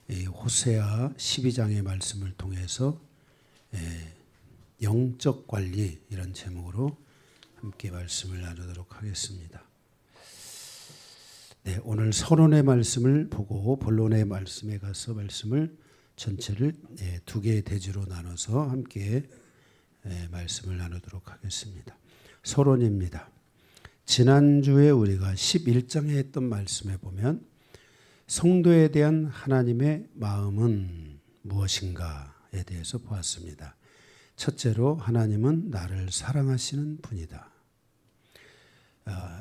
이 호세아 12장의 말씀을 통해서 영적 관리 이런 제목으로 함께 말씀을 나누도록 하겠습니다. 네, 오늘 서론의 말씀을 보고 본론의 말씀에 가서 말씀을 전체를 두 개의 대주로 나눠서 함께 말씀을 나누도록 하겠습니다. 서론입니다. 지난주에 우리가 11장에 했던 말씀에 보면 성도에 대한 하나님의 마음은 무엇인가에 대해서 보았습니다. 첫째로 하나님은 나를 사랑하시는 분이다.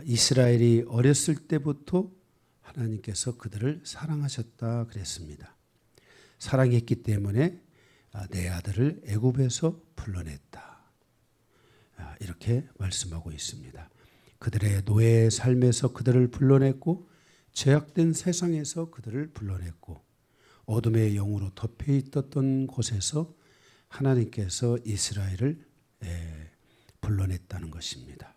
이스라엘이 어렸을 때부터 하나님께서 그들을 사랑하셨다 그랬습니다. 사랑했기 때문에 내 아들을 애굽에서 불러냈다. 이렇게 말씀하고 있습니다. 그들의 노예의 삶에서 그들을 불러냈고 죄악된 세상에서 그들을 불러냈고 어둠의 영으로 덮여 있었던 곳에서 하나님께서 이스라엘을 불러냈다는 것입니다.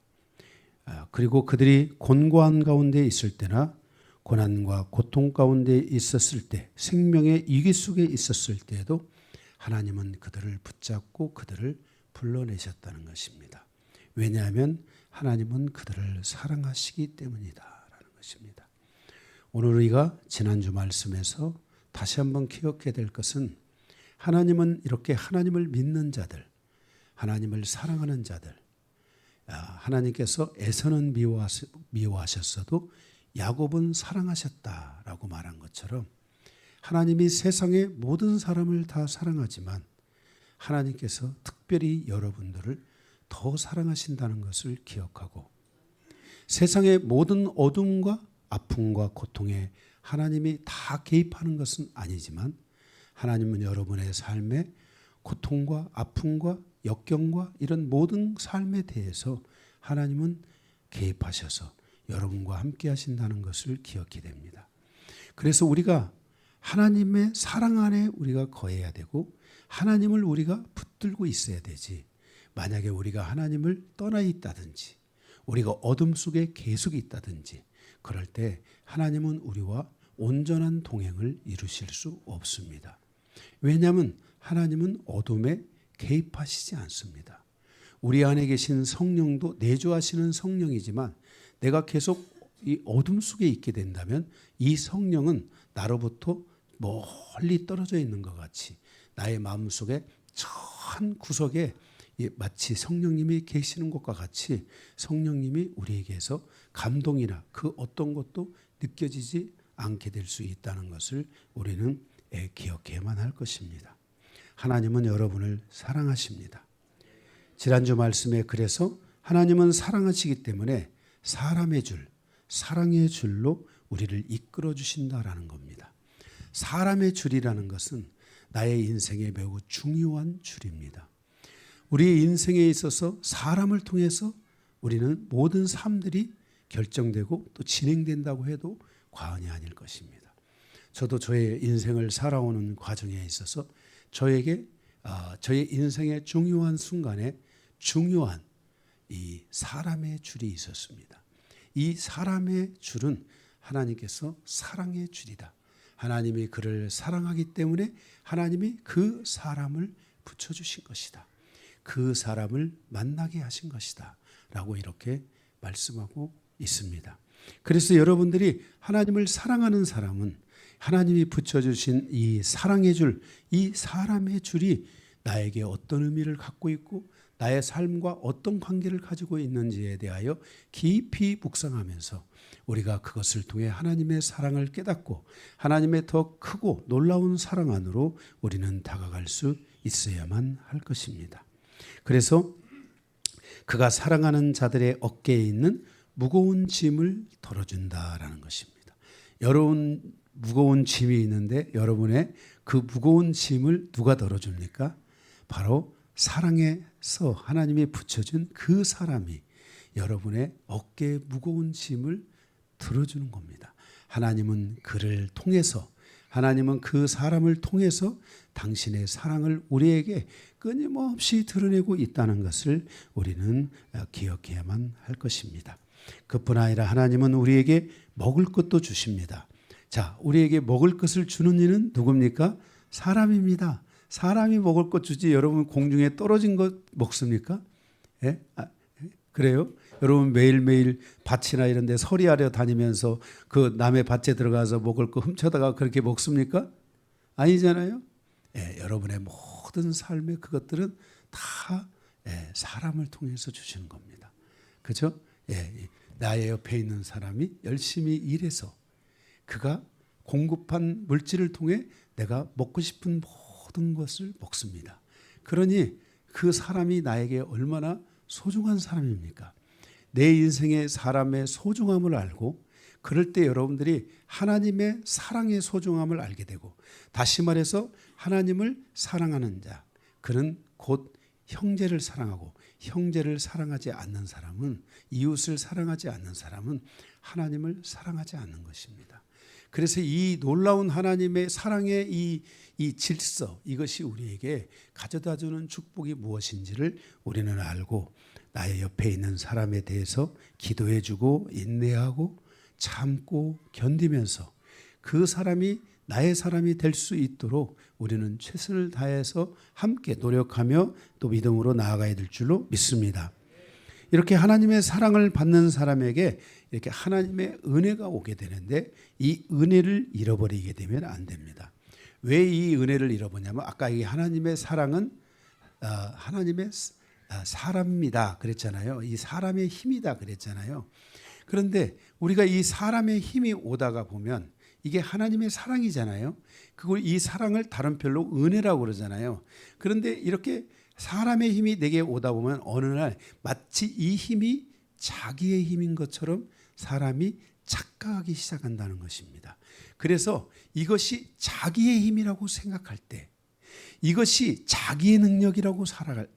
그리고 그들이 곤고한 가운데 있을 때나 고난과 고통 가운데 있었을 때, 생명의 위기 속에 있었을 때에도 하나님은 그들을 붙잡고 그들을 불러내셨다는 것입니다. 왜냐하면 하나님은 그들을 사랑하시기 때문이다라는 것입니다. 오늘 우리가 지난주 말씀에서 다시 한번 기억해야 될 것은 하나님은 이렇게 하나님을 믿는 자들, 하나님을 사랑하는 자들, 하나님께서 에서는 미워하셨어도 야곱은 사랑하셨다라고 말한 것처럼 하나님이 세상의 모든 사람을 다 사랑하지만 하나님께서 특별히 여러분들을 더 사랑하신다는 것을 기억하고 세상의 모든 어둠과 아픔과 고통에 하나님이 다 개입하는 것은 아니지만 하나님은 여러분의 삶에 고통과 아픔과 역경과 이런 모든 삶에 대해서 하나님은 개입하셔서 여러분과 함께 하신다는 것을 기억해야 됩니다. 그래서 우리가 하나님의 사랑 안에 우리가 거해야 되고 하나님을 우리가 붙들고 있어야 되지. 만약에 우리가 하나님을 떠나 있다든지 우리가 어둠 속에 계속 있다든지 그럴 때 하나님은 우리와 온전한 동행을 이루실 수 없습니다. 왜냐하면 하나님은 어둠에 개입하시지 않습니다. 우리 안에 계신 성령도 내주하시는 성령이지만 내가 계속 이 어둠 속에 있게 된다면 이 성령은 나로부터 멀리 떨어져 있는 것 같이 나의 마음속에 저 한 구석에 마치 성령님이 계시는 것과 같이 성령님이 우리에게서 감동이나 그 어떤 것도 느껴지지 않게 될 수 있다는 것을 우리는 기억해야만 할 것입니다. 하나님은 여러분을 사랑하십니다. 지난주 말씀에 그래서 하나님은 사랑하시기 때문에 사람의 줄, 사랑의 줄로 우리를 이끌어 주신다라는 겁니다. 사람의 줄이라는 것은 나의 인생에 매우 중요한 줄입니다. 우리의 인생에 있어서 사람을 통해서 우리는 모든 삶들이 결정되고 또 진행된다고 해도 과언이 아닐 것입니다. 저도 저의 인생을 살아오는 과정에 있어서 저에게 저의 인생의 중요한 순간에 중요한 이 사람의 줄이 있었습니다. 이 사람의 줄은 하나님께서 사랑의 줄이다. 하나님이 그를 사랑하기 때문에 하나님이 그 사람을 붙여주신 것이다. 그 사람을 만나게 하신 것이다. 라고 이렇게 말씀하고 있습니다. 그래서 여러분들이 하나님을 사랑하는 사람은 하나님이 붙여주신 이 사랑의 줄, 이 사람의 줄이 나에게 어떤 의미를 갖고 있고 나의 삶과 어떤 관계를 가지고 있는지에 대하여 깊이 묵상하면서 우리가 그것을 통해 하나님의 사랑을 깨닫고 하나님의 더 크고 놀라운 사랑 안으로 우리는 다가갈 수 있어야만 할 것입니다. 그래서 그가 사랑하는 자들의 어깨에 있는 무거운 짐을 덜어준다라는 것입니다. 여러분 무거운 짐이 있는데 여러분의 그 무거운 짐을 누가 덜어줍니까? 바로 사랑에서 하나님이 붙여준 그 사람이 여러분의 어깨에 무거운 짐을 들어주는 겁니다. 하나님은 그를 통해서 하나님은 그 사람을 통해서 당신의 사랑을 우리에게 끊임없이 드러내고 있다는 것을 우리는 기억해야만 할 것입니다. 그뿐 아니라 하나님은 우리에게 먹을 것도 주십니다. 자, 우리에게 먹을 것을 주는 이는 누굽니까? 사람입니다. 사람이 먹을 것 주지 여러분 공중에 떨어진 것 먹습니까? 예? 그래요? 여러분 매일매일 밭이나 이런 데 서리하려 다니면서 그 남의 밭에 들어가서 먹을 거 훔쳐다가 그렇게 먹습니까? 아니잖아요. 예, 여러분의 모든 삶의 그것들은 다 사람을 통해서 주시는 겁니다. 그죠? 예, 나의 옆에 있는 사람이 열심히 일해서 그가 공급한 물질을 통해 내가 먹고 싶은 모든 것을 먹습니다. 그러니 그 사람이 나에게 얼마나 소중한 사람입니까? 내 인생의 사람의 소중함을 알고 그럴 때 여러분들이 하나님의 사랑의 소중함을 알게 되고 다시 말해서 하나님을 사랑하는 자 그는 곧 형제를 사랑하고 형제를 사랑하지 않는 사람은 이웃을 사랑하지 않는 사람은 하나님을 사랑하지 않는 것입니다. 그래서 이 놀라운 하나님의 사랑의 이 질서 이것이 우리에게 가져다주는 축복이 무엇인지를 우리는 알고 나의 옆에 있는 사람에 대해서 기도해주고 인내하고 참고 견디면서 그 사람이 나의 사람이 될 수 있도록 우리는 최선을 다해서 함께 노력하며 또 믿음으로 나아가야 될 줄로 믿습니다. 이렇게 하나님의 사랑을 받는 사람에게 이렇게 하나님의 은혜가 오게 되는데 이 은혜를 잃어버리게 되면 안 됩니다. 왜 이 은혜를 잃어버냐면 아까 이 하나님의 사랑은 하나님의 사람입니다 그랬잖아요. 이 사람의 힘이다 그랬잖아요. 그런데 우리가 이 사람의 힘이 오다가 보면 이게 하나님의 사랑이잖아요. 그걸 이 사랑을 다른 별로 은혜라고 그러잖아요. 그런데 이렇게 사람의 힘이 내게 오다 보면 어느 날 마치 이 힘이 자기의 힘인 것처럼 사람이 착각하기 시작한다는 것입니다. 그래서 이것이 자기의 힘이라고 생각할 때 이것이 자기의 능력이라고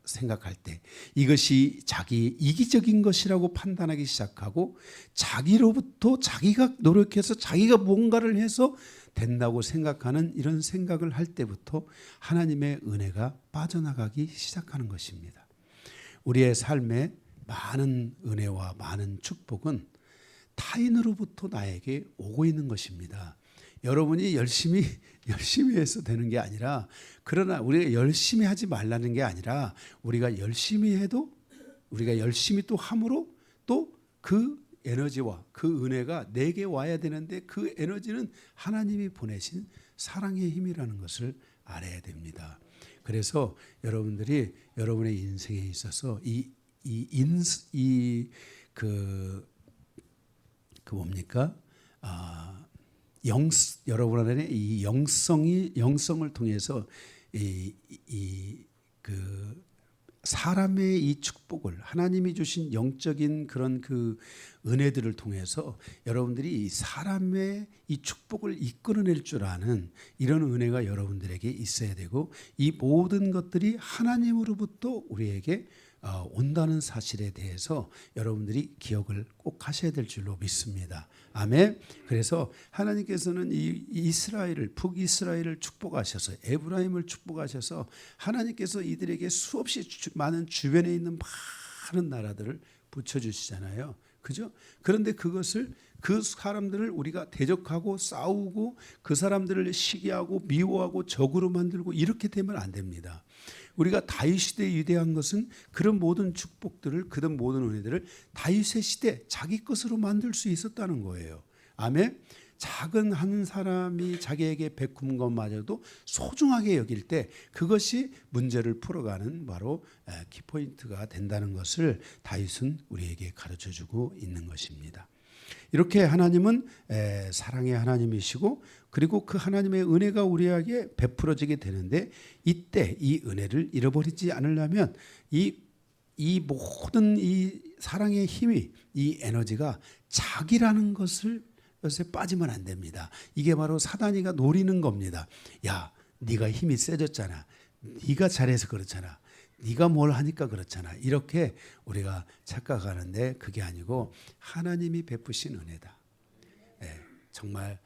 생각할 때 이것이 자기의 이기적인 것이라고 판단하기 시작하고 자기로부터 자기가 노력해서 자기가 뭔가를 해서 된다고 생각하는 이런 생각을 할 때부터 하나님의 은혜가 빠져나가기 시작하는 것입니다. 우리의 삶에 많은 은혜와 많은 축복은 타인으로부터 나에게 오고 있는 것입니다. 여러분이 열심히 해서 되는 게 아니라 그러나 우리가 열심히 하지 말라는 게 아니라 우리가 열심히 해도 우리가 열심히 또 함으로 또 그 에너지와 그 은혜가 내게 와야 되는데 그 에너지는 하나님이 보내신 사랑의 힘이라는 것을 알아야 됩니다. 그래서 여러분들이 여러분의 인생에 있어서 뭡니까? 여러분 안에 이 영성을 통해서 사람의 이 축복을 하나님이 주신 영적인 그런 그 은혜들을 통해서 여러분들이 이 사람의 이 축복을 이끌어낼 줄 아는 이런 은혜가 여러분들에게 있어야 되고 이 모든 것들이 하나님으로부터 우리에게 온다는 사실에 대해서 여러분들이 기억을 꼭 하셔야 될 줄로 믿습니다. 아멘. 그래서 하나님께서는 이 이스라엘을 북이스라엘을 축복하셔서 에브라임을 축복하셔서 하나님께서 이들에게 수없이 많은 주변에 있는 많은 나라들을 붙여주시잖아요. 그죠? 그런데 그것을 그 사람들을 우리가 대적하고 싸우고 그 사람들을 시기하고 미워하고 적으로 만들고 이렇게 되면 안 됩니다. 우리가 다윗 시대에 위대한 것은 그런 모든 축복들을 그런 모든 은혜들을 다윗의 시대 자기 것으로 만들 수 있었다는 거예요. 아멘. 작은 한 사람이 자기에게 베푼 것마저도 소중하게 여길 때 그것이 문제를 풀어가는 바로 키포인트가 된다는 것을 다윗은 우리에게 가르쳐주고 있는 것입니다. 이렇게 하나님은 사랑의 하나님이시고 그리고 그 하나님의 은혜가 우리에게 베풀어지게 되는데 이때 이 은혜를 잃어버리지 않으려면 이 모든 이 사랑의 힘이 이 에너지가 자기라는 것에 빠지면 안 됩니다. 이게 바로 사단이가 노리는 겁니다. 야, 네가 힘이 세졌잖아. 네가 잘해서 그렇잖아. 네가 뭘 하니까 그렇잖아. 이렇게 우리가 착각하는데 그게 아니고 하나님이 베푸신 은혜다. 정말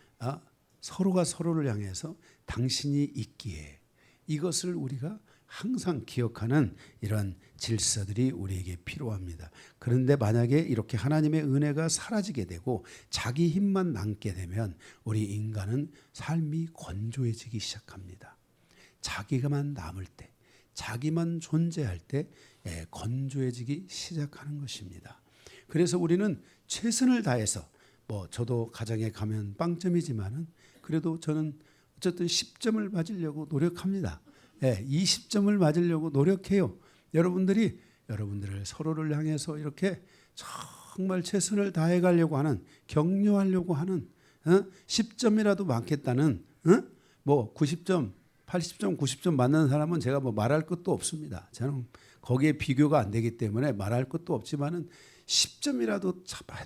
서로가 서로를 향해서 당신이 있기에 이것을 우리가 항상 기억하는 이런 질서들이 우리에게 필요합니다. 그런데 만약에 이렇게 하나님의 은혜가 사라지게 되고 자기 힘만 남게 되면 우리 인간은 삶이 건조해지기 시작합니다. 자기가만 남을 때, 자기만 존재할 때 건조해지기 시작하는 것입니다. 그래서 우리는 최선을 다해서 저도 가정에 가면 빵점이지만은 그래도 저는 어쨌든 10점을 맞으려고 노력합니다. 20점을 맞으려고 노력해요. 여러분들을 서로를 향해서 이렇게 정말 최선을 다해 가려고 하는, 격려하려고 하는 10점이라도 많겠다는 90점, 80점, 90점 맞는 사람은 제가 말할 것도 없습니다. 저는 거기에 비교가 안 되기 때문에 말할 것도 없지만은 10점이라도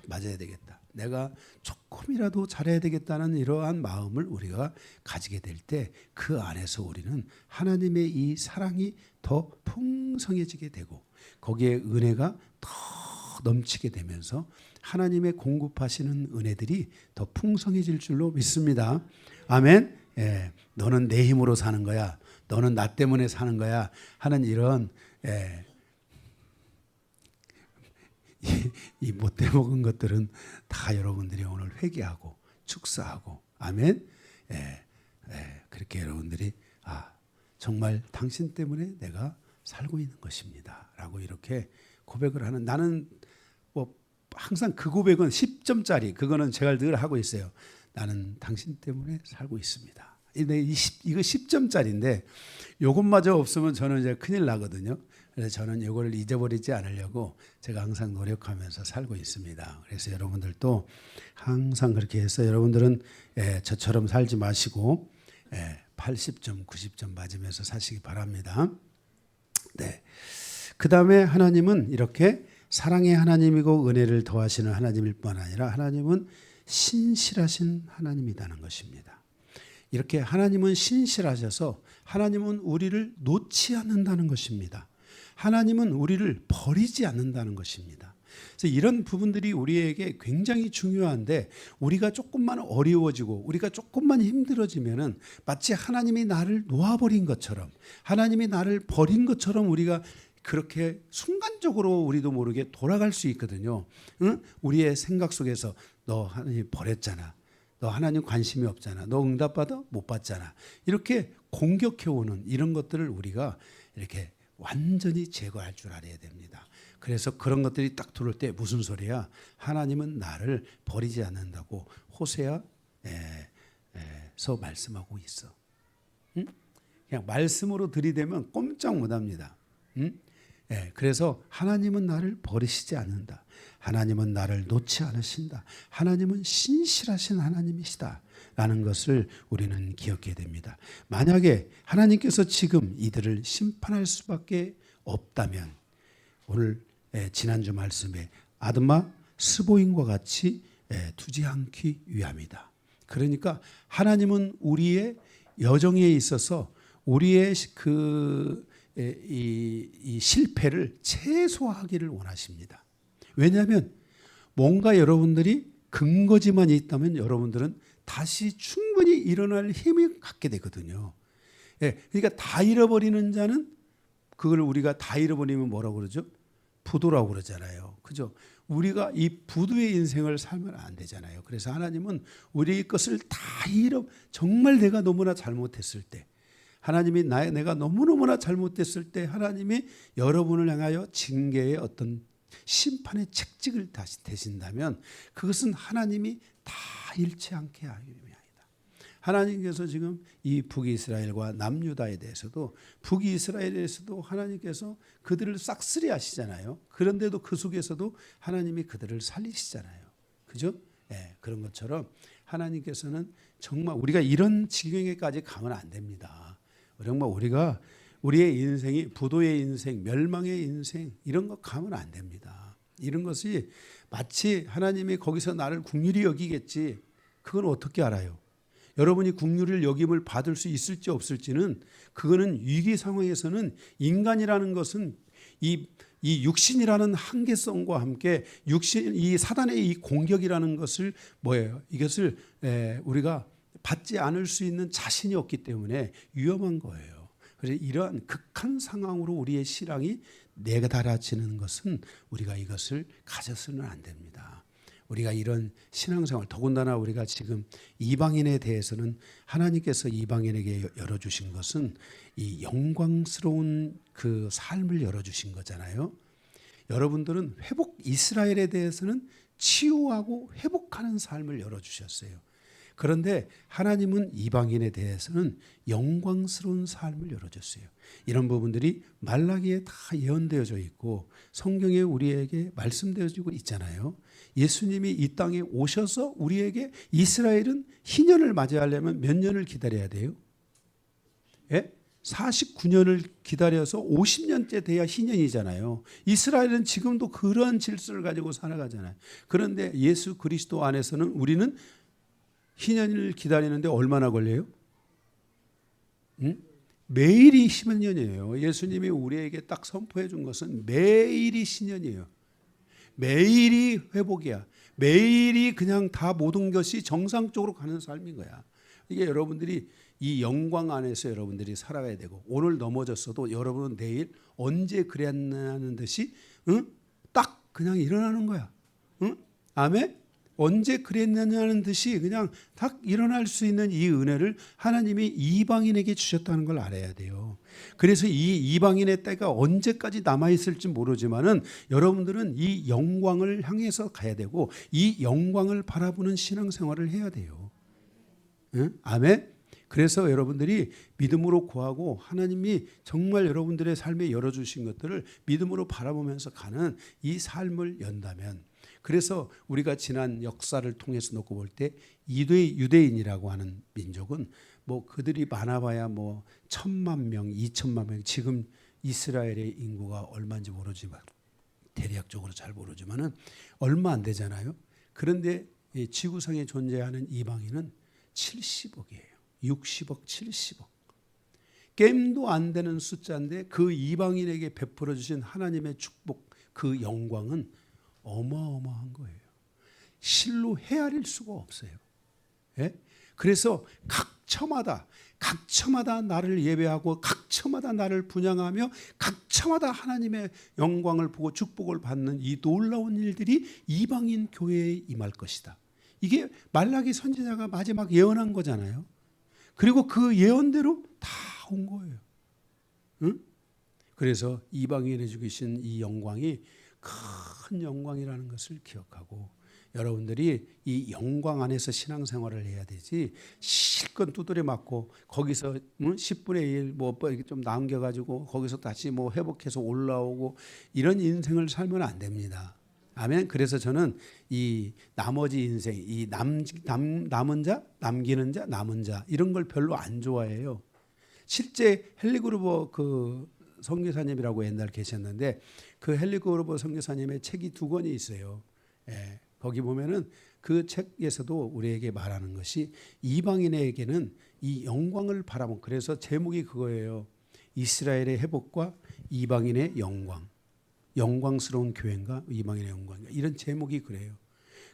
맞아야 되겠다. 내가 조금이라도 잘해야 되겠다는 이러한 마음을 우리가 가지게 될 때 그 안에서 우리는 하나님의 이 사랑이 더 풍성해지게 되고 거기에 은혜가 더 넘치게 되면서 하나님의 공급하시는 은혜들이 더 풍성해질 줄로 믿습니다. 아멘. 너는 내 힘으로 사는 거야. 너는 나 때문에 사는 거야. 하는 이런 이 못돼 먹은 것들은 다 여러분들이 오늘 회개하고 축사하고 아멘. 그렇게 여러분들이 정말 당신 때문에 내가 살고 있는 것입니다라고 이렇게 고백을 하는, 나는 항상 그 고백은 10점짜리 그거는 제가 늘 하고 있어요. 나는 당신 때문에 살고 있습니다. 이거 10점짜리인데 이것마저 없으면 저는 이제 큰일 나거든요. 그래서 저는 이걸 잊어버리지 않으려고 제가 항상 노력하면서 살고 있습니다. 그래서 여러분들도 항상 그렇게 해서 여러분들은 저처럼 살지 마시고 80점, 90점 맞으면서 사시기 바랍니다. 네. 그 다음에 하나님은 이렇게 사랑의 하나님이고 은혜를 더하시는 하나님일 뿐 아니라 하나님은 신실하신 하나님이라는 것입니다. 이렇게 하나님은 신실하셔서 하나님은 우리를 놓지 않는다는 것입니다. 하나님은 우리를 버리지 않는다는 것입니다. 그래서 이런 부분들이 우리에게 굉장히 중요한데 우리가 조금만 어려워지고 우리가 조금만 힘들어지면은 마치 하나님이 나를 놓아버린 것처럼 하나님이 나를 버린 것처럼 우리가 그렇게 순간적으로 우리도 모르게 돌아갈 수 있거든요. 응? 우리의 생각 속에서 너 하나님 버렸잖아. 너 하나님 관심이 없잖아. 너 응답받아? 못 받잖아. 이렇게 공격해오는 이런 것들을 우리가 이렇게 완전히 제거할 줄 알아야 됩니다. 그래서 그런 것들이 딱 들어올 때 무슨 소리야? 하나님은 나를 버리지 않는다고 호세아서 말씀하고 있어. 응? 그냥 말씀으로 들이대면 꼼짝 못합니다. 응? 그래서 하나님은 나를 버리시지 않는다. 하나님은 나를 놓지 않으신다. 하나님은 신실하신 하나님이시다. 라는 것을 우리는 기억해야 됩니다. 만약에 하나님께서 지금 이들을 심판할 수밖에 없다면 오늘 지난주 말씀에 아드마 스보임과 같이 두지 않기 위함이다. 그러니까 하나님은 우리의 여정에 있어서 우리의 이 실패를 최소화하기를 원하십니다. 왜냐하면 뭔가 여러분들이 근거지만 있다면 여러분들은 다시 충분히 일어날 힘이 갖게 되거든요. 그러니까 다 잃어버리는 자는 그걸 우리가 다 잃어버리면 뭐라고 그러죠? 부도라고 그러잖아요. 그죠? 우리가 이 부도의 인생을 살면 안 되잖아요. 그래서 하나님은 우리의 것을 다 정말 내가 너무나 잘못했을 때 하나님이 내가 너무너무나 잘못됐을 때 하나님이 여러분을 향하여 징계의 어떤 심판의 책찍을 다시 대신다면 그것은 하나님이 다 잃지 않게 하기 위함이다. 하나님께서 지금 이 북이스라엘과 남유다에 대해서도 북이스라엘에서도 하나님께서 그들을 싹쓸이 하시잖아요. 그런데도 그 속에서도 하나님이 그들을 살리시잖아요. 그죠? 그런 것처럼 하나님께서는 정말 우리가 이런 지경에까지 가면 안 됩니다. 정말 우리가 우리의 인생이 부도의 인생, 멸망의 인생 이런 거 가면 안 됩니다. 이런 것이 마치 하나님이 거기서 나를 긍휼히 여기겠지. 그건 어떻게 알아요? 여러분이 긍휼을 여김을 받을 수 있을지 없을지는 그거는 위기 상황에서는 인간이라는 것은 이 육신이라는 한계성과 함께 이 사단의 이 공격이라는 것을 뭐예요? 이것을 우리가 받지 않을 수 있는 자신이 없기 때문에 위험한 거예요. 그래서 이러한 극한 상황으로 우리의 신앙이 내달아지는 것은 우리가 이것을 가져서는 안 됩니다. 우리가 이런 신앙생활, 더군다나 우리가 지금 이방인에 대해서는 하나님께서 이방인에게 열어주신 것은 이 영광스러운 그 삶을 열어주신 거잖아요. 여러분들은 이스라엘에 대해서는 치유하고 회복하는 삶을 열어주셨어요. 그런데 하나님은 이방인에 대해서는 영광스러운 삶을 열어줬어요. 이런 부분들이 말라기에 다 예언되어져 있고 성경에 우리에게 말씀되어지고 있잖아요. 예수님이 이 땅에 오셔서 우리에게 이스라엘은 희년을 맞이하려면 몇 년을 기다려야 돼요? 예? 49년을 기다려서 50년째 돼야 희년이잖아요. 이스라엘은 지금도 그런 질서를 가지고 살아가잖아요. 그런데 예수 그리스도 안에서는 우리는 희년을 기다리는데 얼마나 걸려요? 매일이 희년이에요. 예수님이 우리에게 딱 선포해 준 것은 매일이 희년이에요. 매일이 회복이야. 매일이 그냥 다 모든 것이 정상적으로 가는 삶인 거야. 이게 여러분들이 이 영광 안에서 여러분들이 살아가야 되고, 오늘 넘어졌어도 여러분은 내일 언제 그랬냐는 듯이 딱 그냥 일어나는 거야. 아멘? 언제 그랬느냐는 듯이 그냥 딱 일어날 수 있는 이 은혜를 하나님이 이방인에게 주셨다는 걸 알아야 돼요. 그래서 이 이방인의 때가 언제까지 남아있을지 모르지만은 여러분들은 이 영광을 향해서 가야 되고 이 영광을 바라보는 신앙생활을 해야 돼요. 응? 아멘? 그래서 여러분들이 믿음으로 구하고 하나님이 정말 여러분들의 삶에 열어주신 것들을 믿음으로 바라보면서 가는 이 삶을 연다면, 그래서 우리가 지난 역사를 통해서 놓고 볼 때 유대인이라고 하는 민족은 뭐 그들이 많아봐야 뭐 1,000만 명, 2,000만 명, 지금 이스라엘의 인구가 얼마인지 모르지만 대략적으로 잘 모르지만은 얼마 안 되잖아요. 그런데 지구상에 존재하는 이방인은 70억이에요. 60억, 70억. 겜도 안 되는 숫자인데 그 이방인에게 베풀어 주신 하나님의 축복, 그 영광은 어마어마한 거예요. 실로 헤아릴 수가 없어요. 예? 그래서 각처마다 나를 예배하고 각처마다 나를 분향하며 각처마다 하나님의 영광을 보고 축복을 받는 이 놀라운 일들이 이방인 교회에 임할 것이다. 이게 말라기 선지자가 마지막 예언한 거잖아요. 그리고 그 예언대로 다 온 거예요. 응? 그래서 이방인에 주신 이 영광이 큰 영광이라는 것을 기억하고 여러분들이 이 영광 안에서 신앙생활을 해야 되지, 실컷 두드려 맞고 거기서 10분의 1 뭐 좀 남겨가지고 거기서 다시 뭐 회복해서 올라오고 이런 인생을 살면 안 됩니다. 아멘. 그래서 저는 이 나머지 인생, 이 남은 자, 남기는 자, 남은 자 이런 걸 별로 안 좋아해요. 실제 헨리 그루버 그 선교사님이라고 옛날 계셨는데 그 헨리 그루버 선교사님의 책이 2권이 있어요. 예, 거기 보면은 그 책에서도 우리에게 말하는 것이 이방인에게는 이 영광을 바라본, 그래서 제목이 그거예요. 이스라엘의 회복과 이방인의 영광. 영광스러운 교회인가 이방인의 영광인가, 이런 제목이 그래요.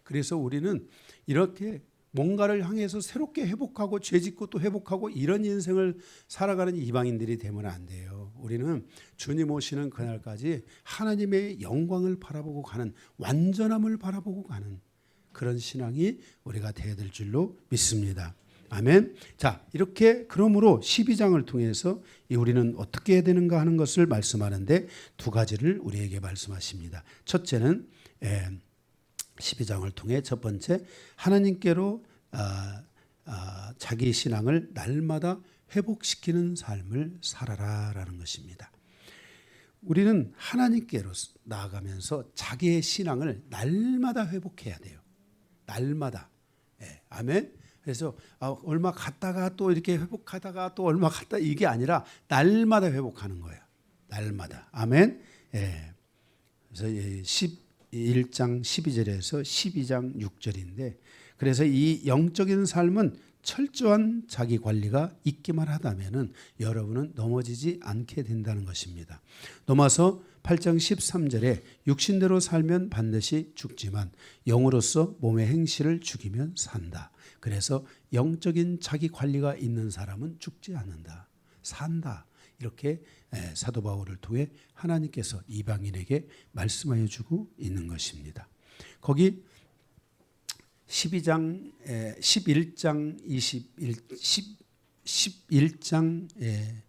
그래서 우리는 이렇게 뭔가를 향해서 새롭게 회복하고 죄짓고 또 회복하고 이런 인생을 살아가는 이방인들이 되면 안 돼요. 우리는 주님 오시는 그날까지 하나님의 영광을 바라보고 가는, 완전함을 바라보고 가는 그런 신앙이 우리가 되어야 될 줄로 믿습니다. 아멘. 자, 이렇게 그러므로 12장을 통해서 우리는 어떻게 해야 되는가 하는 것을 말씀하는데 2가지를 우리에게 말씀하십니다. 첫째는 12장을 통해 첫 번째, 하나님께로 자기 신앙을 날마다 회복시키는 삶을 살아라라는 것입니다. 우리는 하나님께로 나아가면서 자기의 신앙을 날마다 회복해야 돼요. 날마다. 아멘. 그래서 얼마 갔다가 또 이렇게 회복하다가 또 얼마 갔다, 이게 아니라 날마다 회복하는 거예요. 날마다. 아멘. 그래서 11장 12절에서 12장 6절인데, 그래서 이 영적인 삶은 철저한 자기 관리가 있기만 하다면은 여러분은 넘어지지 않게 된다는 것입니다. 로마서 8장 13절에 육신대로 살면 반드시 죽지만 영으로서 몸의 행실을 죽이면 산다. 그래서 영적인 자기 관리가 있는 사람은 죽지 않는다. 산다. 이렇게 사도 바울을 통해 하나님께서 이방인에게 말씀하여 주고 있는 것입니다. 거기 11장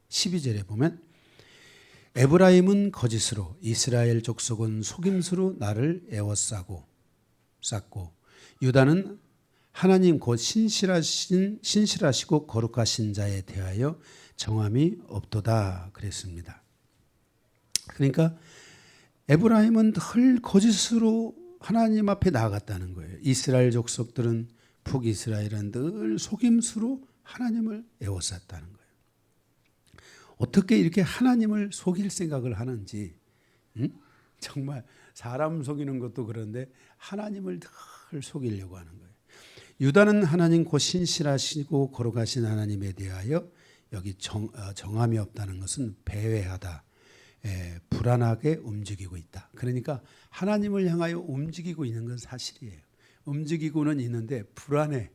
12절에 보면 에브라임은 거짓으로 이스라엘 족속은 속임수로 나를 에워싸고 유다는 하나님 곧 신실하시고 거룩하신 자에 대하여 정함이 없도다 그랬습니다. 그러니까 에브라임은 늘 거짓으로 하나님 앞에 나아갔다는 거예요. 이스라엘 족속들은 북이스라엘은 늘 속임수로 하나님을 에워쌌다는 거예요. 어떻게 이렇게 하나님을 속일 생각을 하는지, 정말 사람 속이는 것도 그런데 하나님을 늘 속이려고 하는 거예요. 유다는 하나님 곧 신실하시고 거룩하신 하나님에 대하여 여기 정함이 없다는 것은 배회하다, 불안하게 움직이고 있다. 그러니까 하나님을 향하여 움직이고 있는 건 사실이에요. 움직이고는 있는데 불안해.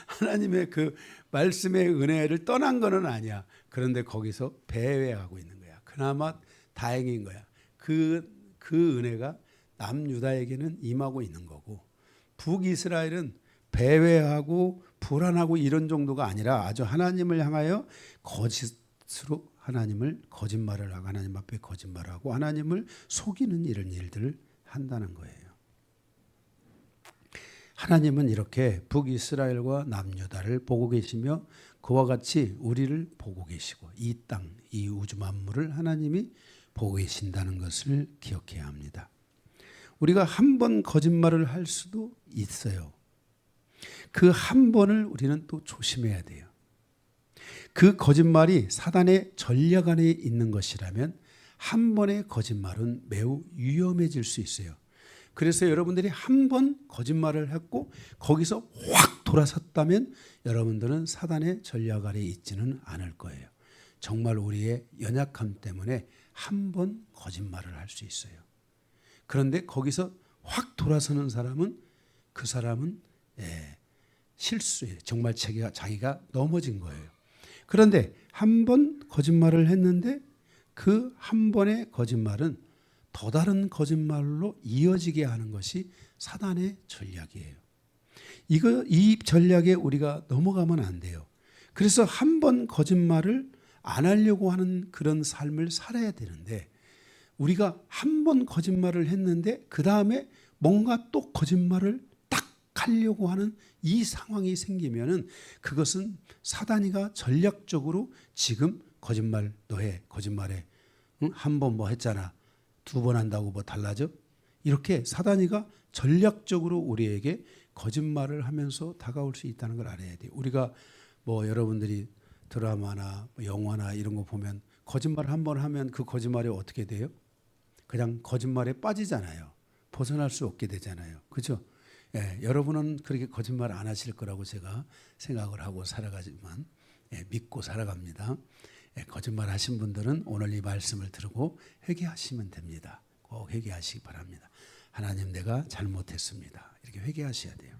하나님의 그 말씀의 은혜를 떠난 거는 아니야. 그런데 거기서 배회하고 있는 거야. 그나마 다행인 거야. 그 은혜가 남유다에게는 임하고 있는 거고, 북이스라엘은 배회하고 불안하고 이런 정도가 아니라 아주 하나님을 향하여 거짓으로 하나님을 거짓말을 하고 하나님 앞에 거짓말하고 하나님을 속이는 이런 일들을 한다는 거예요. 하나님은 이렇게 북이스라엘과 남유다를 보고 계시며 그와 같이 우리를 보고 계시고 이 땅, 이 우주 만물을 하나님이 보고 계신다는 것을 기억해야 합니다. 우리가 한 번 거짓말을 할 수도 있어요. 그 한 번을 우리는 또 조심해야 돼요. 그 거짓말이 사단의 전략 안에 있는 것이라면 한 번의 거짓말은 매우 위험해질 수 있어요. 그래서 여러분들이 한 번 거짓말을 했고 거기서 확 돌아섰다면 여러분들은 사단의 전략 아래에 있지는 않을 거예요. 정말 우리의 연약함 때문에 한 번 거짓말을 할 수 있어요. 그런데 거기서 확 돌아서는 사람은 그 사람은 실수예요. 정말 자기가 넘어진 거예요. 그런데 한 번 거짓말을 했는데 그 한 번의 거짓말은 더 다른 거짓말로 이어지게 하는 것이 사단의 전략이에요. 이 전략에 우리가 넘어가면 안 돼요. 그래서 한 번 거짓말을 안 하려고 하는 그런 삶을 살아야 되는데 우리가 한 번 거짓말을 했는데 그 다음에 뭔가 또 거짓말을 딱 하려고 하는 이 상황이 생기면은 그것은 사단이가 전략적으로 지금 거짓말 너해 거짓말해 한 번 뭐 했잖아. 두 번 한다고 뭐 달라져? 이렇게 사단이가 전략적으로 우리에게 거짓말을 하면서 다가올 수 있다는 걸 알아야 돼요. 우리가 뭐 여러분들이 드라마나 영화나 이런 거 보면 거짓말 한 번 하면 그 거짓말이 어떻게 돼요? 그냥 거짓말에 빠지잖아요. 벗어날 수 없게 되잖아요. 그렇죠? 여러분은 그렇게 거짓말 안 하실 거라고 제가 생각을 하고 살아가지만 믿고 살아갑니다. 거짓말 하신 분들은 오늘 이 말씀을 들고 회개하시면 됩니다. 꼭 회개하시기 바랍니다. 하나님 내가 잘못했습니다. 이렇게 회개하셔야 돼요.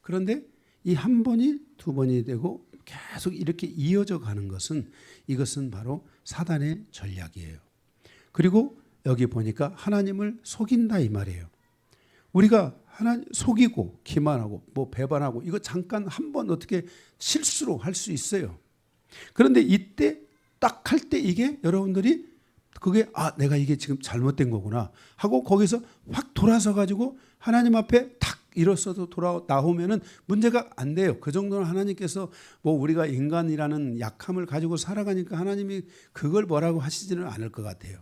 그런데 이 한 번이 두 번이 되고 계속 이렇게 이어져 가는 것은 이것은 바로 사단의 전략이에요. 그리고 여기 보니까 하나님을 속인다 이 말이에요. 우리가 하나님 속이고 기만하고 뭐 배반하고 이거 잠깐 한 번 어떻게 실수로 할 수 있어요. 그런데 이때 딱 할 때 이게 여러분들이 그게 내가 이게 지금 잘못된 거구나 하고 거기서 확 돌아서 가지고 하나님 앞에 탁 일어서도 나오면은 문제가 안 돼요. 그 정도는 하나님께서 뭐 우리가 인간이라는 약함을 가지고 살아가니까 하나님이 그걸 뭐라고 하시지는 않을 것 같아요.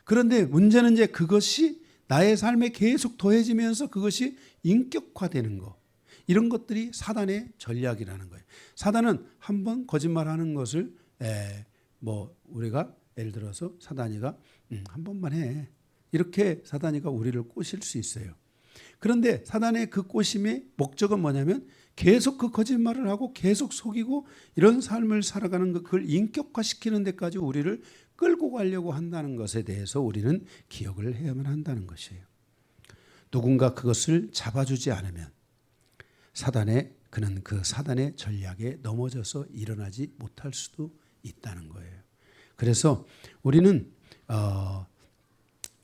그런데 문제는 이제 그것이 나의 삶에 계속 더해지면서 그것이 인격화되는 거. 이런 것들이 사단의 전략이라는 거예요. 사단은 한 번 거짓말하는 것을 뭐 우리가 예를 들어서 사단이가 한 번만 해. 이렇게 사단이가 우리를 꼬실 수 있어요. 그런데 사단의 그 꼬심의 목적은 뭐냐면 계속 그 거짓말을 하고 계속 속이고 이런 삶을 살아가는 것, 그걸 인격화시키는 데까지 우리를 끌고 가려고 한다는 것에 대해서 우리는 기억을 해야만 한다는 것이에요. 누군가 그것을 잡아주지 않으면 사단의 그는 그 사단의 전략에 넘어져서 일어나지 못할 수도 있다는 거예요. 그래서 우리는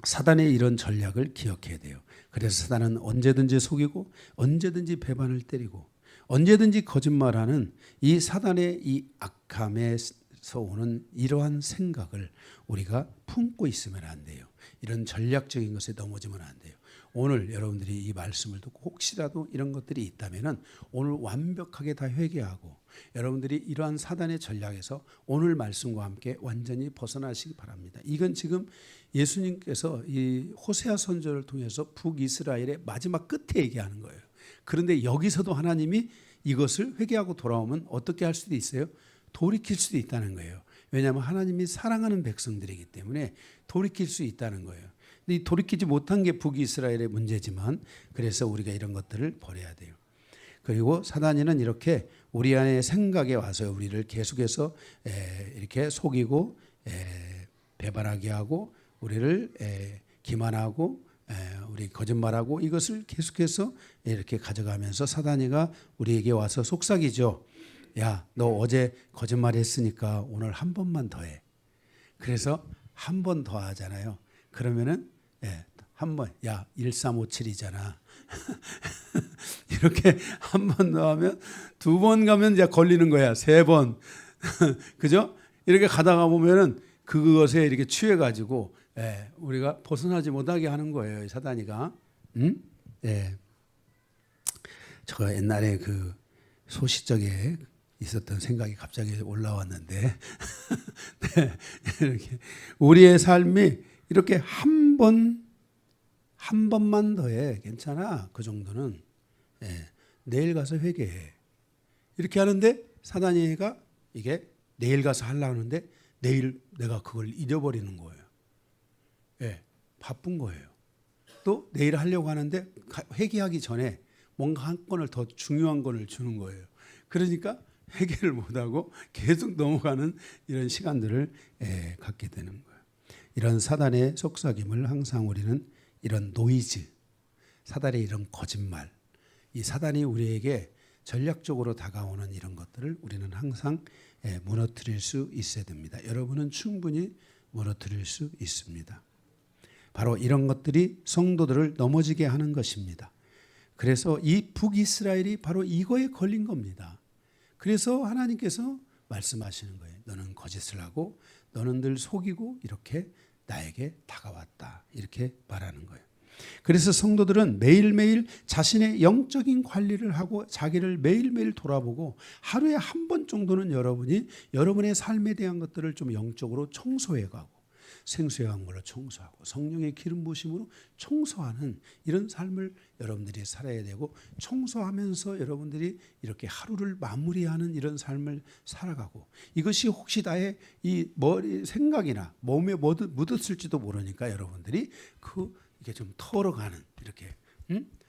사단의 이런 전략을 기억해야 돼요. 그래서 사단은 언제든지 속이고 언제든지 배반을 때리고 언제든지 거짓말하는 이 사단의 이 악함에서 오는 이러한 생각을 우리가 품고 있으면 안 돼요. 이런 전략적인 것에 넘어지면 안 돼요. 오늘 여러분들이 이 말씀을 듣고 혹시라도 이런 것들이 있다면 오늘 완벽하게 다 회개하고 여러분들이 이러한 사단의 전략에서 오늘 말씀과 함께 완전히 벗어나시기 바랍니다. 이건 지금 예수님께서 이 호세아 선지자를 통해서 북이스라엘의 마지막 끝에 얘기하는 거예요. 그런데 여기서도 하나님이 이것을 회개하고 돌아오면 어떻게 할 수도 있어요? 돌이킬 수도 있다는 거예요. 왜냐하면 하나님이 사랑하는 백성들이기 때문에 돌이킬 수 있다는 거예요. 근데 이 돌이키지 못한 게 북이스라엘의 문제지만 그래서 우리가 이런 것들을 버려야 돼요. 그리고 사단이는 이렇게 우리 안에 생각에 와서 우리를 계속해서 이렇게 속이고 배반하게 하고 우리를 기만하고 우리 거짓말하고 이것을 계속해서 이렇게 가져가면서 사단이가 우리에게 와서 속삭이죠. 야, 너 어제 거짓말했으니까 오늘 한 번만 더 해. 그래서 한 번 더 하잖아요. 그러면은 한 번, 야 1357이잖아. 이렇게 한 번 더 하면 두 번 가면 이제 걸리는 거야. 세 번. 그죠? 이렇게 가다가 보면은 그것에 이렇게 취해가지고 우리가 벗어나지 못하게 하는 거예요. 사단이가. 응? 저 옛날에 그 소시적에 있었던 생각이 갑자기 올라왔는데 네, 이렇게 우리의 삶이 이렇게 한 번만 더 해. 괜찮아. 그 정도는. 내일 가서 회개해. 이렇게 하는데 사단이가 이게 내일 가서 하려고 하는데 내일 내가 그걸 잊어버리는 거예요. 바쁜 거예요. 또 내일 하려고 하는데 회개하기 전에 뭔가 한 건을 더 중요한 건을 주는 거예요. 그러니까 회개를 못하고 계속 넘어가는 이런 시간들을 갖게 되는 거예요. 이런 사단의 속삭임을 항상 우리는 이런 노이즈, 사단의 이런 거짓말, 이 사단이 우리에게 전략적으로 다가오는 이런 것들을 우리는 항상 무너뜨릴 수 있어야 됩니다. 여러분은 충분히 무너뜨릴 수 있습니다. 바로 이런 것들이 성도들을 넘어지게 하는 것입니다. 그래서 이 북이스라엘이 바로 이거에 걸린 겁니다. 그래서 하나님께서 말씀하시는 거예요. 너는 거짓을 하고 너는 늘 속이고 이렇게 나에게 다가왔다. 이렇게 말하는 거예요. 그래서 성도들은 매일매일 자신의 영적인 관리를 하고 자기를 매일매일 돌아보고 하루에 한 번 정도는 여러분이 여러분의 삶에 대한 것들을 좀 영적으로 청소해가고 생수의 강물로 청소하고 성령의 기름 부으심으로 청소하는 이런 삶을 여러분들이 살아야 되고 청소하면서 여러분들이 이렇게 하루를 마무리하는 이런 삶을 살아가고 이것이 혹시 나의 이 머리 생각이나 몸에 묻었을지도 모르니까 여러분들이 이게 좀 털어가는 이렇게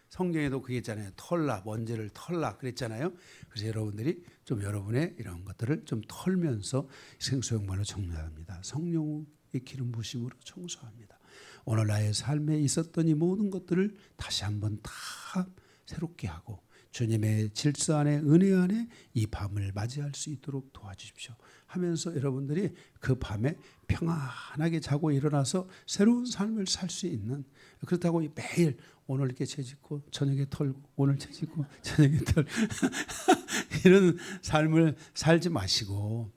성경에도 그게 있잖아요. 털라 먼지를 털라 그랬잖아요. 그래서 여러분들이 좀 여러분의 이런 것들을 좀 털면서 생수의 강물로 청소합니다. 성령의 기름 부으심으로 청소합니다. 오늘 나의 삶에 있었던 이 모든 것들을 다시 한번 다 새롭게 하고 주님의 질서 안에 은혜 안에 이 밤을 맞이할 수 있도록 도와주십시오 하면서 여러분들이 그 밤에 평안하게 자고 일어나서 새로운 삶을 살 수 있는 그렇다고 매일 오늘 이렇게 채짓고 저녁에 털고 오늘 채짓고 저녁에 털고 이런 삶을 살지 마시고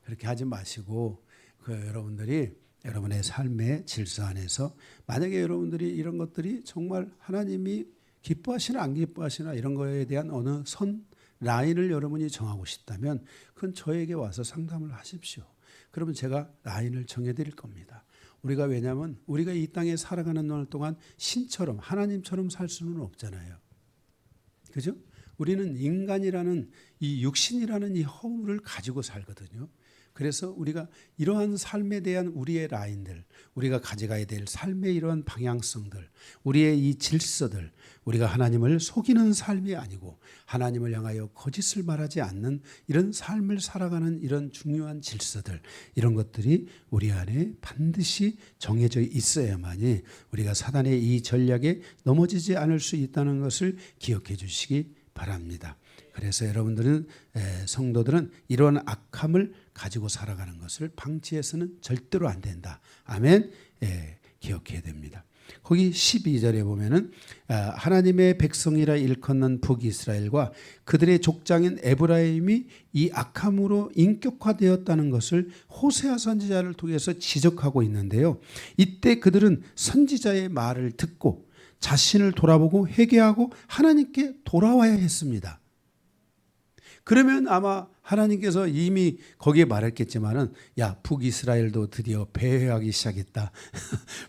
그렇게 하지 마시고 여러분들이 여러분의 삶의 질서 안에서 만약에 여러분들이 이런 것들이 정말 하나님이 기뻐하시나 안 기뻐하시나 이런 거에 대한 어느 선 라인을 여러분이 정하고 싶다면 그건 저에게 와서 상담을 하십시오. 그러면 제가 라인을 정해드릴 겁니다. 왜냐하면 우리가 이 땅에 살아가는 날 동안 신처럼 하나님처럼 살 수는 없잖아요. 그죠? 우리는 인간이라는 이 육신이라는 이 허물을 가지고 살거든요. 그래서 우리가 이러한 삶에 대한 우리의 라인들, 우리가 가져가야 될 삶의 이러한 방향성들, 우리의 이 질서들, 우리가 하나님을 속이는 삶이 아니고 하나님을 향하여 거짓을 말하지 않는 이런 삶을 살아가는 이런 중요한 질서들, 이런 것들이 우리 안에 반드시 정해져 있어야만이 우리가 사단의 이 전략에 넘어지지 않을 수 있다는 것을 기억해 주시기 바랍니다. 그래서 여러분들은 성도들은 이런 악함을 가지고 살아가는 것을 방치해서는 절대로 안 된다. 아멘. 기억해야 됩니다. 거기 12절에 보면은 하나님의 백성이라 일컫는 북이스라엘과 그들의 족장인 에브라임이 이 악함으로 인격화되었다는 것을 호세아 선지자를 통해서 지적하고 있는데요. 이때 그들은 선지자의 말을 듣고 자신을 돌아보고 회개하고 하나님께 돌아와야 했습니다. 그러면 아마 하나님께서 이미 거기에 말했겠지만은 야, 북이스라엘도 드디어 배회하기 시작했다.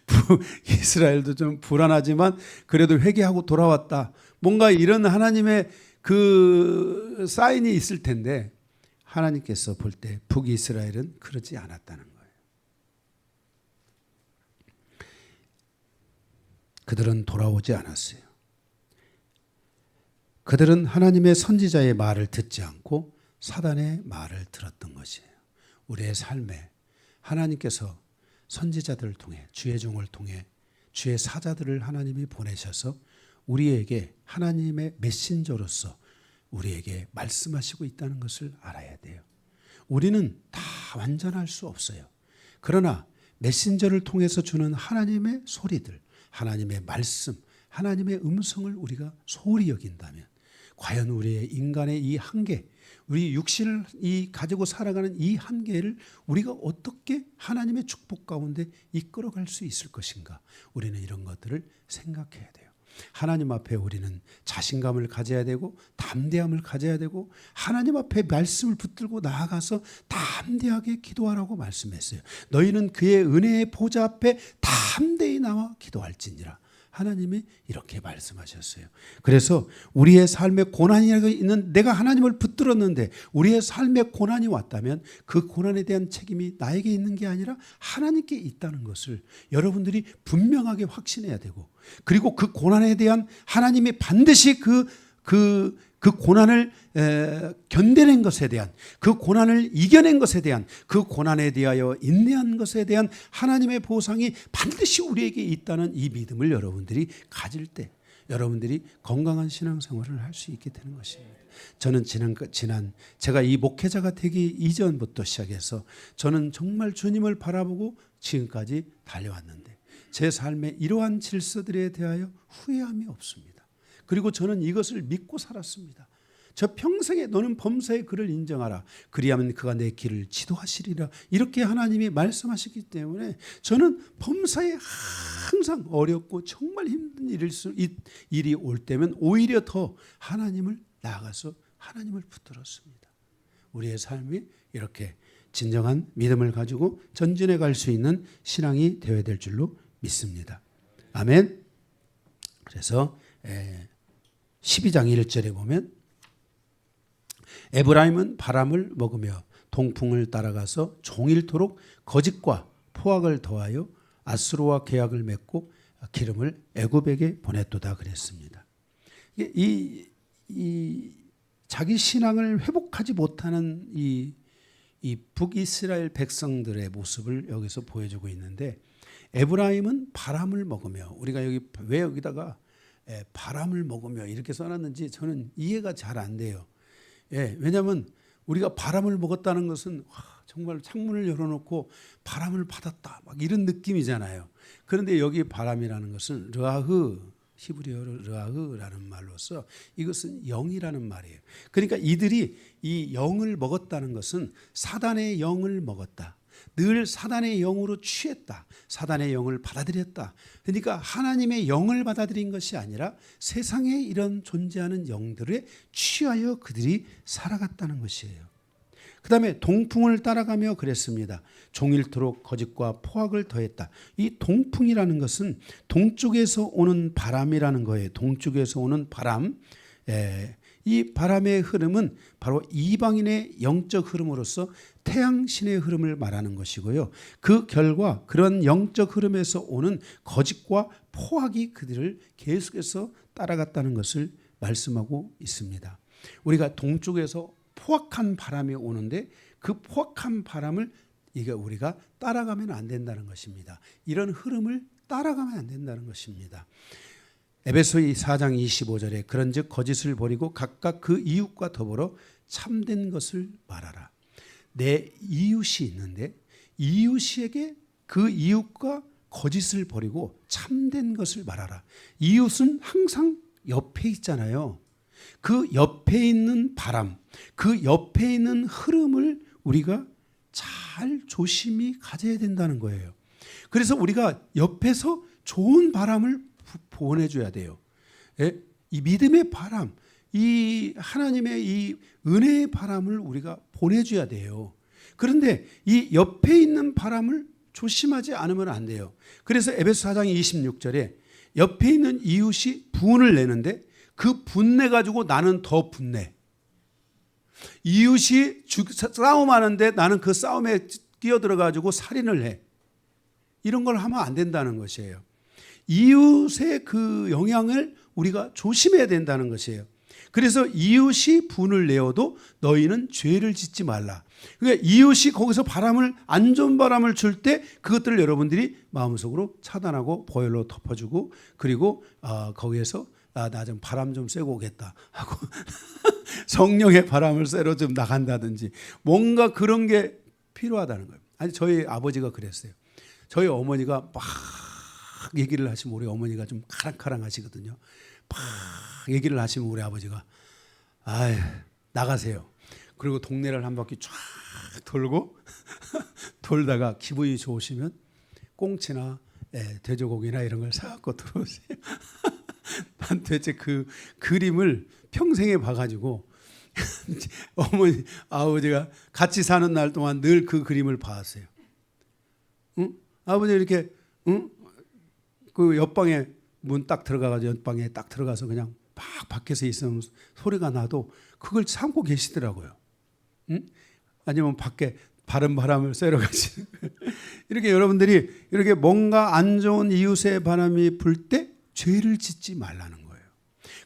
북이스라엘도 좀 불안하지만 그래도 회개하고 돌아왔다. 뭔가 이런 하나님의 그 사인이 있을 텐데 하나님께서 볼 때 북이스라엘은 그러지 않았다는 거예요. 그들은 돌아오지 않았어요. 그들은 하나님의 선지자의 말을 듣지 않고 사단의 말을 들었던 것이에요. 우리의 삶에 하나님께서 선지자들을 통해 주의 종을 통해 주의 사자들을 하나님이 보내셔서 우리에게 하나님의 메신저로서 우리에게 말씀하시고 있다는 것을 알아야 돼요. 우리는 다 완전할 수 없어요. 그러나 메신저를 통해서 주는 하나님의 소리들, 하나님의 말씀, 하나님의 음성을 우리가 소홀히 여긴다면 과연 우리의 인간의 이 한계, 우리 육신을 가지고 살아가는 이 한계를 우리가 어떻게 하나님의 축복 가운데 이끌어갈 수 있을 것인가? 우리는 이런 것들을 생각해야 돼요. 하나님 앞에 우리는 자신감을 가져야 되고 담대함을 가져야 되고 하나님 앞에 말씀을 붙들고 나아가서 담대하게 기도하라고 말씀했어요. 너희는 그의 은혜의 보좌 앞에 담대히 나와 기도할지니라. 하나님이 이렇게 말씀하셨어요. 그래서 우리의 삶에 고난이 있는 내가 하나님을 붙들었는데 우리의 삶에 고난이 왔다면 그 고난에 대한 책임이 나에게 있는 게 아니라 하나님께 있다는 것을 여러분들이 분명하게 확신해야 되고 그리고 그 고난에 대한 하나님이 반드시 그 고난을 견뎌낸 것에 대한 그 고난을 이겨낸 것에 대한 그 고난에 대하여 인내한 것에 대한 하나님의 보상이 반드시 우리에게 있다는 이 믿음을 여러분들이 가질 때 여러분들이 건강한 신앙생활을 할 수 있게 되는 것입니다. 저는 지난 제가 이 목회자가 되기 이전부터 시작해서 저는 정말 주님을 바라보고 지금까지 달려왔는데 제 삶에 이러한 질서들에 대하여 후회함이 없습니다. 그리고 저는 이것을 믿고 살았습니다. 저 평생에 너는 범사의 그를 인정하라. 그리하면 그가 내 길을 지도하시리라. 이렇게 하나님이 말씀하셨기 때문에 저는 범사에 항상 어렵고 정말 힘든 일이 올 때면 오히려 더 하나님을 나아가서 하나님을 붙들었습니다. 우리의 삶이 이렇게 진정한 믿음을 가지고 전진해 갈 수 있는 신앙이 되어야 될 줄로 믿습니다. 아멘. 그래서 12장 1절에 보면 에브라임은 바람을 먹으며 동풍을 따라가서 종일토록 거짓과 포악을 더하여 아수르와 계약을 맺고 기름을 애굽에게 보냈도다 그랬습니다. 이 자기 신앙을 회복하지 못하는 이 북이스라엘 백성들의 모습을 여기서 보여주고 있는데 에브라임은 바람을 먹으며 우리가 왜 여기다가 바람을 먹으며 이렇게 써놨는지 저는 이해가 잘 안 돼요. 왜냐하면 우리가 바람을 먹었다는 것은 정말 창문을 열어놓고 바람을 받았다 막 이런 느낌이잖아요. 그런데 여기 바람이라는 것은 르아흐, 히브리어로 르아흐라는 말로서 이것은 영이라는 말이에요. 그러니까 이들이 이 영을 먹었다는 것은 사단의 영을 먹었다. 늘 사단의 영으로 취했다. 사단의 영을 받아들였다. 그러니까 하나님의 영을 받아들인 것이 아니라 세상에 이런 존재하는 영들에 취하여 그들이 살아갔다는 것이에요. 그 다음에 동풍을 따라가며 그랬습니다. 종일토록 거짓과 포악을 더했다. 이 동풍이라는 것은 동쪽에서 오는 바람이라는 거예요. 동쪽에서 오는 바람. 이 바람의 흐름은 바로 이방인의 영적 흐름으로서 태양신의 흐름을 말하는 것이고요. 그 결과 그런 영적 흐름에서 오는 거짓과 포악이 그들을 계속해서 따라갔다는 것을 말씀하고 있습니다. 우리가 동쪽에서 포악한 바람이 오는데 그 포악한 바람을 우리가 따라가면 안 된다는 것입니다. 이런 흐름을 따라가면 안 된다는 것입니다. 에베소 4장 25절에 그런즉 거짓을 버리고 각각 그 이웃과 더불어 참된 것을 말하라. 내 이웃이 있는데 이웃에게 그 이웃과 거짓을 버리고 참된 것을 말하라. 이웃은 항상 옆에 있잖아요. 그 옆에 있는 바람, 그 옆에 있는 흐름을 우리가 잘 조심히 가져야 된다는 거예요. 그래서 우리가 옆에서 좋은 바람을 보내줘야 돼요. 이 믿음의 바람, 이 하나님의 이 은혜의 바람을 우리가 보내줘야 돼요. 그런데 이 옆에 있는 바람을 조심하지 않으면 안 돼요. 그래서 에베소 4장 26절에 옆에 있는 이웃이 분을 내는데 그 분내 가지고 나는 더 분내. 이웃이 싸움하는데 나는 그 싸움에 뛰어들어가지고 살인을 해. 이런 걸 하면 안 된다는 것이에요. 이웃의 그 영향을 우리가 조심해야 된다는 것이에요. 그래서 이웃이 분을 내어도 너희는 죄를 짓지 말라. 그러니까 이웃이 거기서 바람을 안 좋은 바람을 줄 때 그것들을 여러분들이 마음속으로 차단하고 보혈로 덮어주고 그리고 거기에서 나 좀 바람 좀 쐬고 오겠다 하고 성령의 바람을 쐬러 좀 나간다든지 뭔가 그런 게 필요하다는 거예요. 아니 저희 아버지가 그랬어요. 저희 어머니가 막 얘기를 하시면 우리 어머니가 좀 카랑카랑하시거든요. 막 얘기를 하시면 우리 아버지가 아이 나가세요. 그리고 동네를 한 바퀴 쫙 돌고 돌다가 기분이 좋으시면 꽁치나 돼지고기나 이런 걸 사갖고 들어오세요. 난 도대체 그 그림을 평생에 봐가지고 어머니 아버지가 같이 사는 날 동안 늘 그 그림을 봤어요. 응? 아버지 이렇게 응? 그 옆방에 문 딱 들어가가지고 옆방에 딱 들어가서 그냥 막 밖에서 있으면 소리가 나도 그걸 참고 계시더라고요. 응? 아니면 밖에 바른 바람을 쐬러 가시는 이렇게 여러분들이 이렇게 뭔가 안 좋은 이웃의 바람이 불 때 죄를 짓지 말라는 거예요.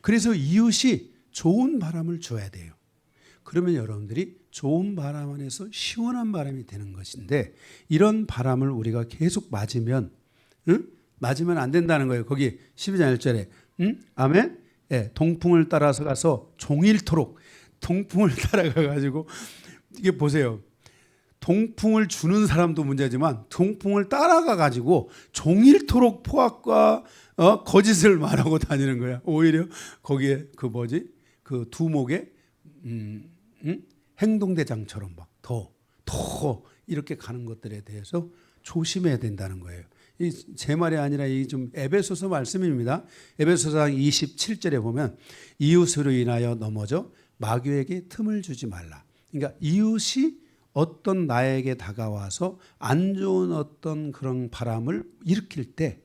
그래서 이웃이 좋은 바람을 줘야 돼요. 그러면 여러분들이 좋은 바람 안에서 시원한 바람이 되는 것인데 이런 바람을 우리가 계속 맞으면 맞으면 안 된다는 거예요. 거기 12장 1절에 아멘? 예, 동풍을 따라서 가서 종일토록 동풍을 따라가 가지고 이게 보세요. 동풍을 주는 사람도 문제지만 동풍을 따라가 가지고 종일토록 포악과 거짓을 말하고 다니는 거야. 오히려 거기에 그 뭐지? 그 두목의 행동대장처럼 막 더 이렇게 가는 것들에 대해서 조심해야 된다는 거예요. 이 제 말이 아니라 이 좀 에베소서 말씀입니다. 에베소서 27절에 보면 이웃으로 인하여 넘어져 마귀에게 틈을 주지 말라. 그러니까 이웃이 어떤 나에게 다가와서 안 좋은 어떤 그런 바람을 일으킬 때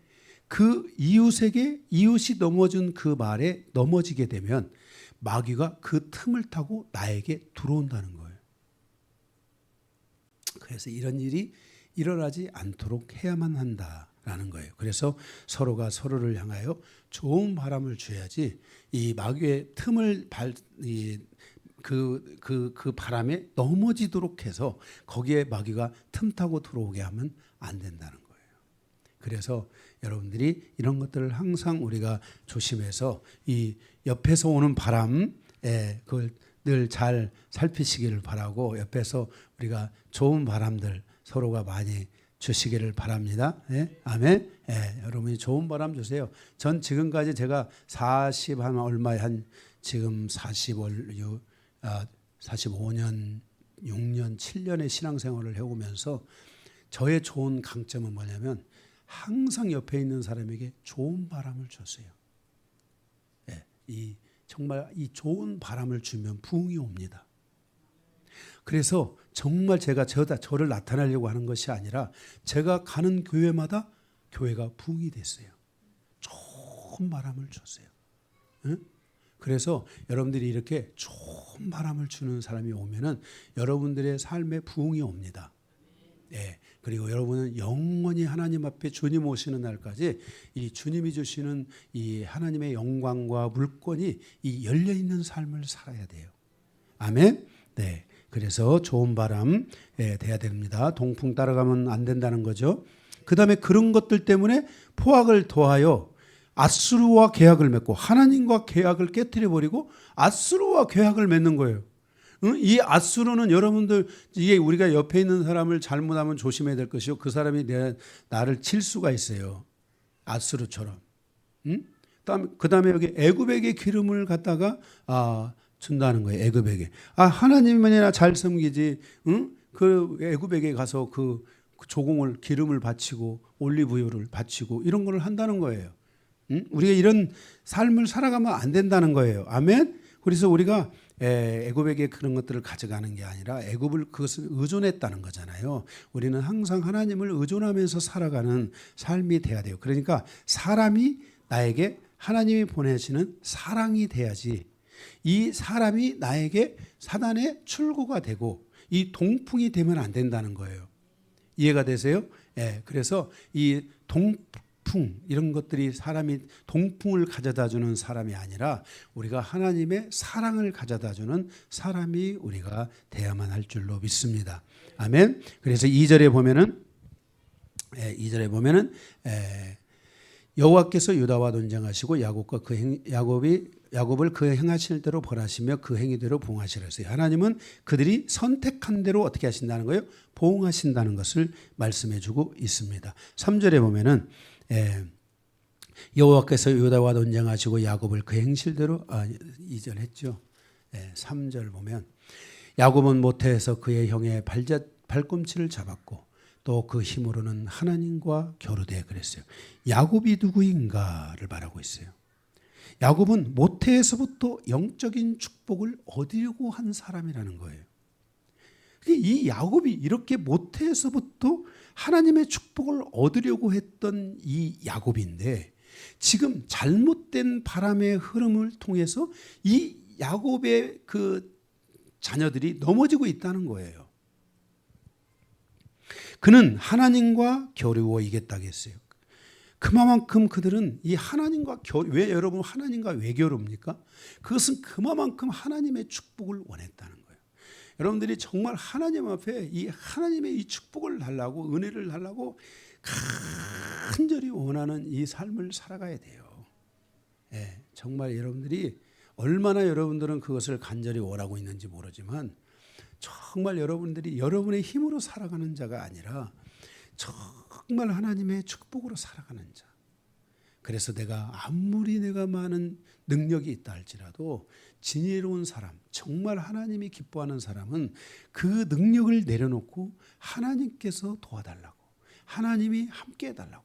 그 이웃에게 이웃이 넘어진 그 말에 넘어지게 되면 마귀가 그 틈을 타고 나에게 들어온다는 거예요. 그래서 이런 일이 일어나지 않도록 해야만 한다라는 거예요. 그래서 서로가 서로를 향하여 좋은 바람을 줘야지 이 마귀의 틈을 그 바람에 넘어지도록 해서 거기에 마귀가 틈 타고 들어오게 하면 안 된다는 거예요. 그래서 여러분들이 이런 것들을 항상 우리가 조심해서 이 옆에서 오는 바람 그걸 늘 잘 살피시기를 바라고 옆에서 우리가 좋은 바람들 서로가 많이 주시기를 바랍니다. 예? 아멘. 예, 여러분이 좋은 바람 주세요. 전 지금까지 제가 40한 얼마에 한 지금 45년, 6년, 7년의 신앙생활을 해오면서 저의 좋은 강점은 뭐냐면 항상 옆에 있는 사람에게 좋은 바람을 줬어요. 예, 정말 이 좋은 바람을 주면 부흥이 옵니다. 그래서 정말 제가 저를 나타내려고 하는 것이 아니라 제가 가는 교회마다 교회가 부흥이 됐어요. 좋은 바람을 줬어요. 응? 그래서 여러분들이 이렇게 좋은 바람을 주는 사람이 오면은 여러분들의 삶에 부흥이 옵니다. 예. 그리고 여러분은 영원히 하나님 앞에 주님 오시는 날까지 이 주님이 주시는 이 하나님의 영광과 물권이 이 열려 있는 삶을 살아야 돼요. 아멘. 네. 그래서 좋은 바람 돼야 됩니다. 동풍 따라가면 안 된다는 거죠. 그다음에 그런 것들 때문에 포악을 더하여 앗수르와 계약을 맺고 하나님과 계약을 깨뜨려 버리고 앗수르와 계약을 맺는 거예요. 이 앗수르는 여러분들 이게 우리가 옆에 있는 사람을 잘못하면 조심해야 될 것이요. 그 사람이 나를 칠 수가 있어요. 앗수르처럼. 그다음에 여기 애굽에게 기름을 갖다가 준다는 거예요. 애굽에게. 하나님만이나 잘 섬기지. 그 애굽에게 가서 그 조공을 기름을 바치고 올리브유를 바치고 이런 걸 한다는 거예요. 우리가 이런 삶을 살아가면 안 된다는 거예요. 아멘. 그래서 우리가 애굽에게 그런 것들을 가져가는 게 아니라 애굽을 그것을 의존했다는 거잖아요. 우리는 항상 하나님을 의존하면서 살아가는 삶이 돼야 돼요. 그러니까 사람이 나에게 하나님이 보내시는 사랑이 돼야지 이 사람이 나에게 사단의 출구가 되고 이 동풍이 되면 안 된다는 거예요. 이해가 되세요? 그래서 이 동풍 이런 것들이 사람이 동풍을 가져다 주는 사람이 아니라 우리가 하나님의 사랑을 가져다 주는 사람이 우리가 돼야만 할 줄로 믿습니다. 아멘. 그래서 2절에 보면은 여호와께서 유다와 논쟁하시고 야곱을 그 행하실 대로 벌하시며 그 행위대로 보응하시라 했어요. 하나님은 그들이 선택한 대로 어떻게 하신다는 거예요? 보응하신다는 것을 말씀해 주고 있습니다. 3절에 보면은 여호와께서 유다와 논쟁하시고 야곱을 그 행실대로 2절 했죠. 3절 보면 야곱은 모태에서 그의 형의 발꿈치를 잡았고 또 그 힘으로는 하나님과 겨루되 그랬어요. 야곱이 누구인가를 말하고 있어요. 야곱은 모태에서부터 영적인 축복을 얻으려고 한 사람이라는 거예요. 이 야곱이 이렇게 모태에서부터 하나님의 축복을 얻으려고 했던 이 야곱인데 지금 잘못된 바람의 흐름을 통해서 이 야곱의 그 자녀들이 넘어지고 있다는 거예요. 그는 하나님과 겨루어 이겼다고 했어요. 그만큼 그들은 이 하나님과 왜 여러분 하나님과 왜 겨룹니까? 그것은 그만큼 하나님의 축복을 원했다는 거예요. 여러분들이 정말 하나님 앞에 이 하나님의 이 축복을 달라고 은혜를 달라고 간절히 원하는 이 삶을 살아가야 돼요. 정말 여러분들이 얼마나 여러분들은 그것을 간절히 원하고 있는지 모르지만 정말 여러분들이 여러분의 힘으로 살아가는 자가 아니라 정말 하나님의 축복으로 살아가는 자. 그래서 아무리 내가 많은 능력이 있다 할지라도 지혜로운 사람, 정말 하나님이 기뻐하는 사람은 그 능력을 내려놓고 하나님께서 도와달라고, 하나님이 함께 해달라고.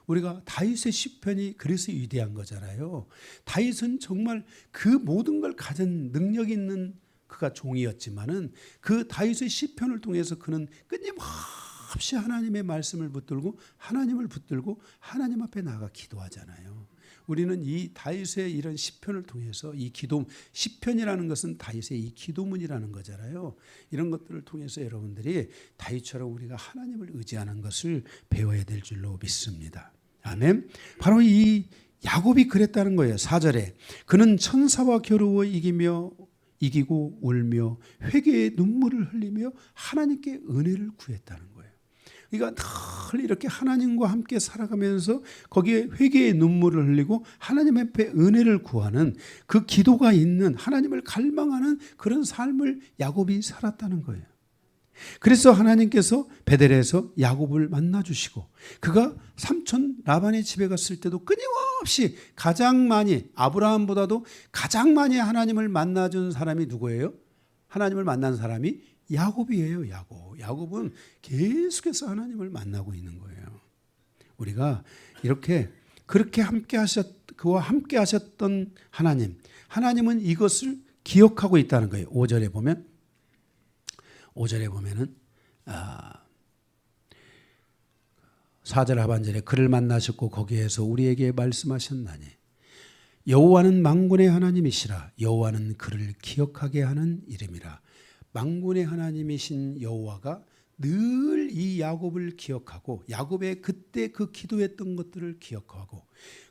우리가 다윗의 시편이 그래서 위대한 거잖아요. 다윗은 정말 그 모든 걸 가진 능력 있는 그가 종이었지만은 그 다윗의 시편을 통해서 그는 끊임없이 하나님의 말씀을 붙들고 하나님을 붙들고 하나님 앞에 나가 기도하잖아요. 우리는 이 다윗의 이런 시편을 통해서 이 기도 시편이라는 것은 다윗의 이 기도문이라는 거잖아요. 이런 것들을 통해서 여러분들이 다윗처럼 우리가 하나님을 의지하는 것을 배워야 될 줄로 믿습니다. 아멘. 바로 이 야곱이 그랬다는 거예요. 4절에 그는 천사와 겨루어 이기고 울며 회개의 눈물을 흘리며 하나님께 은혜를 구했다는 거예요. 그러니까 늘 이렇게 하나님과 함께 살아가면서 거기에 회개의 눈물을 흘리고 하나님 앞에 은혜를 구하는 그 기도가 있는 하나님을 갈망하는 그런 삶을 야곱이 살았다는 거예요. 그래서 하나님께서 베델에서 야곱을 만나주시고 그가 삼촌 라반의 집에 갔을 때도 끊임없이 가장 많이 아브라함보다도 가장 많이 하나님을 만나준 사람이 누구예요? 하나님을 만난 사람이 야곱이에요. 야곱은 계속해서 하나님을 만나고 있는 거예요. 우리가 그렇게 그와 함께 하셨던 하나님은 이것을 기억하고 있다는 거예요. 5절에 보면은 4절 하반절에 그를 만나셨고 거기에서 우리에게 말씀하셨나니 여호와는 만군의 하나님이시라 여호와는 그를 기억하게 하는 이름이라. 만군의 하나님이신 여호와가 늘 이 야곱을 기억하고 야곱의 그때 그 기도했던 것들을 기억하고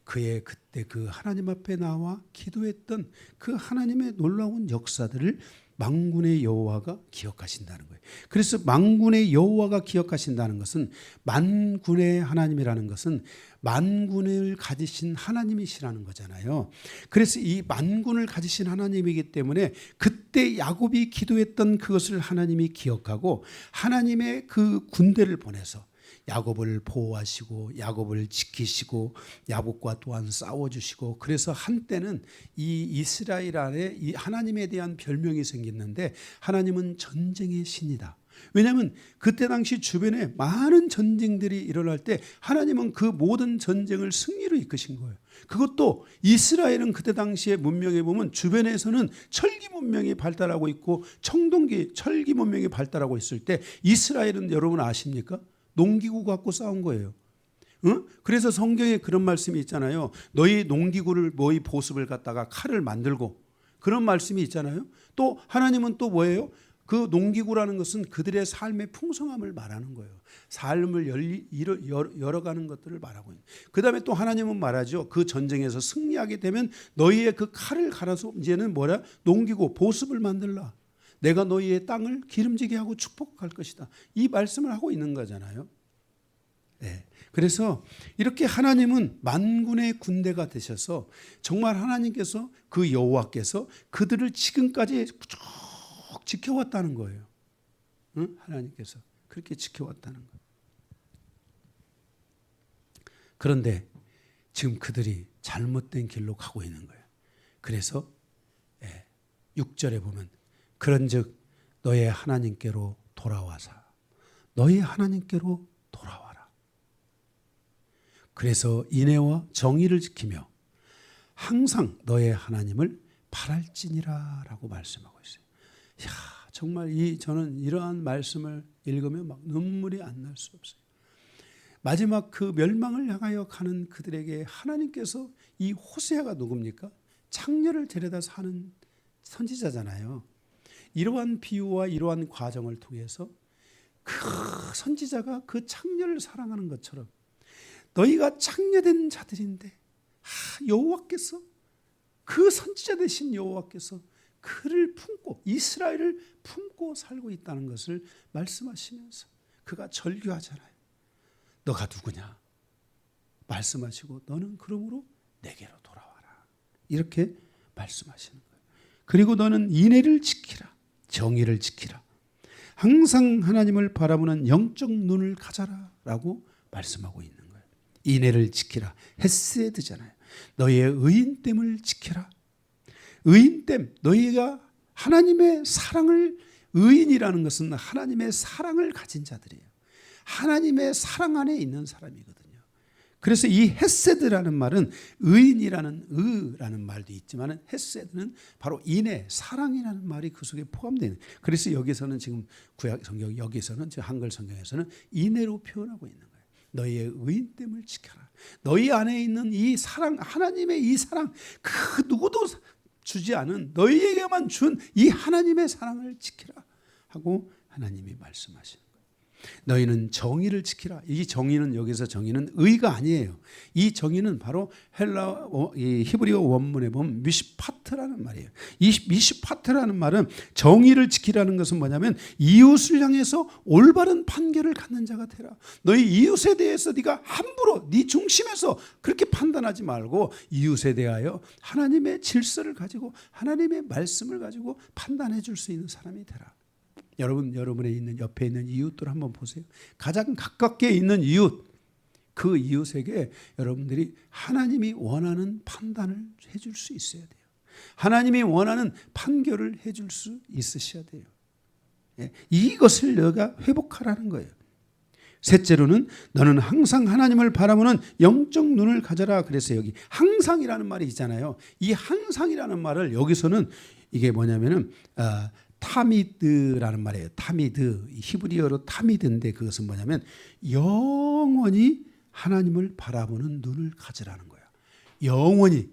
그의 그때 그 하나님 앞에 나와 기도했던 그 하나님의 놀라운 역사들을 만군의 여호와가 기억하신다는 거예요. 그래서 만군의 여호와가 기억하신다는 것은 만군의 하나님이라는 것은 만군을 가지신 하나님이시라는 거잖아요. 그래서 이 만군을 가지신 하나님이기 때문에 그때 야곱이 기도했던 그것을 하나님이 기억하고 하나님의 그 군대를 보내서 야곱을 보호하시고 야곱을 지키시고 야곱과 또한 싸워주시고, 그래서 한때는 이 이스라엘 안에 이 하나님에 대한 별명이 생겼는데 하나님은 전쟁의 신이다. 왜냐하면 그때 당시 주변에 많은 전쟁들이 일어날 때 하나님은 그 모든 전쟁을 승리로 이끄신 거예요. 그것도 이스라엘은 그때 당시에 문명에 보면 주변에서는 철기 문명이 발달하고 있고 청동기 철기 문명이 발달하고 있을 때 이스라엘은 여러분 아십니까? 농기구 갖고 싸운 거예요. 응? 그래서 성경에 그런 말씀이 있잖아요. 너희 농기구를 너희 보습을 갖다가 칼을 만들고, 그런 말씀이 있잖아요. 또 하나님은 또 뭐예요? 그 농기구라는 것은 그들의 삶의 풍성함을 말하는 거예요. 삶을 열어가는 것들을 말하고 있는. 그 다음에 또 하나님은 말하죠. 그 전쟁에서 승리하게 되면 너희의 그 칼을 갈아서 이제는 뭐라? 농기구 보습을 만들라. 내가 너희의 땅을 기름지게 하고 축복할 것이다. 이 말씀을 하고 있는 거잖아요. 네. 그래서 이렇게 하나님은 만군의 군대가 되셔서 정말 하나님께서 그 여호와께서 그들을 지금까지 쭉 지켜왔다는 거예요. 응? 하나님께서 그렇게 지켜왔다는 거예요. 그런데 지금 그들이 잘못된 길로 가고 있는 거예요. 그래서 6절에 보면 그런즉 너의 하나님께로 돌아와서 너희 하나님께로 돌아와라. 그래서 인애와 정의를 지키며 항상 너의 하나님을 바랄지니라 라고 말씀하고 있어요. 이야, 정말 저는 이러한 말씀을 읽으면 막 눈물이 안 날 수 없어요. 마지막 그 멸망을 향하여 가는 그들에게 하나님께서, 이 호세아가 누굽니까? 창녀를 데려다서 하는 선지자잖아요. 이러한 비유와 이러한 과정을 통해서 그 선지자가 그 창녀를 사랑하는 것처럼 너희가 창녀된 자들인데 여호와께서, 그 선지자 되신 여호와께서 그를 품고 이스라엘을 품고 살고 있다는 것을 말씀하시면서 그가 절규하잖아요. 너가 누구냐? 말씀하시고 너는 그러므로 내게로 돌아와라. 이렇게 말씀하시는 거예요. 그리고 너는 인애를 지키라. 정의를 지키라. 항상 하나님을 바라보는 영적 눈을 가져라 라고 말씀하고 있는 거예요. 인애를 지키라. 헤세드잖아요. 너희의 의인됨을 지켜라. 의인됨, 너희가 하나님의 사랑을, 의인이라는 것은 하나님의 사랑을 가진 자들이에요. 하나님의 사랑 안에 있는 사람이거든요. 그래서 이 헤세드라는 말은 의인이라는 의라는 말도 있지만 헤세드는 바로 인애, 사랑이라는 말이 그 속에 포함되는. 그래서 여기서는 지금 구약 성경, 여기서는 한글 성경에서는 인애로 표현하고 있는 거예요. 너희의 의인됨을 지켜라. 너희 안에 있는 이 사랑, 하나님의 이 사랑, 그 누구도 주지 않은 너희에게만 준 이 하나님의 사랑을 지키라 하고 하나님이 말씀하시는 거예요. 너희는 정의를 지키라. 이 정의는, 여기서 정의는 의가 아니에요. 이 정의는 바로 이 히브리어 원문에 보면 미시파트라는 말이에요. 이 미시파트라는 말은, 정의를 지키라는 것은 뭐냐면 이웃을 향해서 올바른 판결을 갖는 자가 되라. 너희 이웃에 대해서 네가 함부로 네 중심에서 그렇게 판단하지 말고 이웃에 대하여 하나님의 질서를 가지고 하나님의 말씀을 가지고 판단해 줄 수 있는 사람이 되라. 여러분의 있는 옆에 있는 이웃들 한번 보세요. 가장 가깝게 있는 이웃, 그 이웃에게 여러분들이 하나님이 원하는 판단을 해줄 수 있어야 돼요. 하나님이 원하는 판결을 해줄 수 있으셔야 돼요. 이것을 너가 회복하라는 거예요. 셋째로는 너는 항상 하나님을 바라보는 영적 눈을 가져라. 그래서 여기 항상이라는 말이 있잖아요. 이 항상이라는 말을 여기서는 이게 뭐냐면은 타미드라는 말이에요. 타미드, 히브리어로 타미드인데 그것은 뭐냐면 영원히 하나님을 바라보는 눈을 가지라는 거야. 영원히.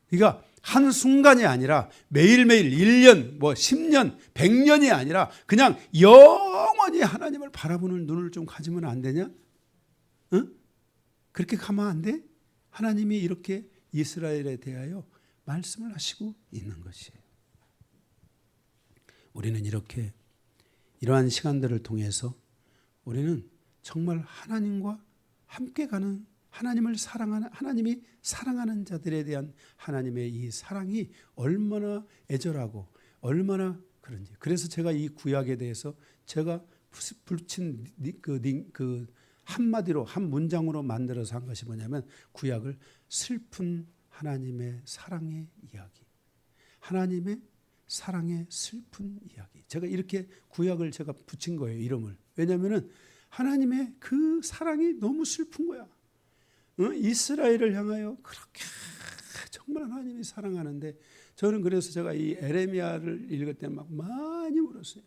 그러니까 한순간이 아니라 매일매일 1년, 10년, 100년이 아니라 그냥 영원히 하나님을 바라보는 눈을 좀 가지면 안 되냐? 그렇게 가면 안 돼? 하나님이 이렇게 이스라엘에 대하여 말씀을 하시고 있는 것이에요. 우리는 이렇게 이러한 시간들을 통해서 우리는 정말 하나님과 함께 가는 하나님을 사랑하는 하나님이 사랑하는 자들에 대한 하나님의 이 사랑이 얼마나 애절하고 얼마나 그런지. 그래서 제가 이 구약에 대해서 제가 붙인 그 한마디로 한 문장으로 만들어서 한 것이 뭐냐면 구약을 슬픈 하나님의 사랑의 이야기. 하나님의 사랑의 슬픈 이야기. 제가 이렇게 구약을 제가 붙인 거예요. 이름을. 왜냐하면 하나님의 그 사랑이 너무 슬픈 거야. 이스라엘을 향하여 그렇게 정말 하나님이 사랑하는데 저는 그래서 제가 이 에레미야를 읽을 때 막 많이 울었어요.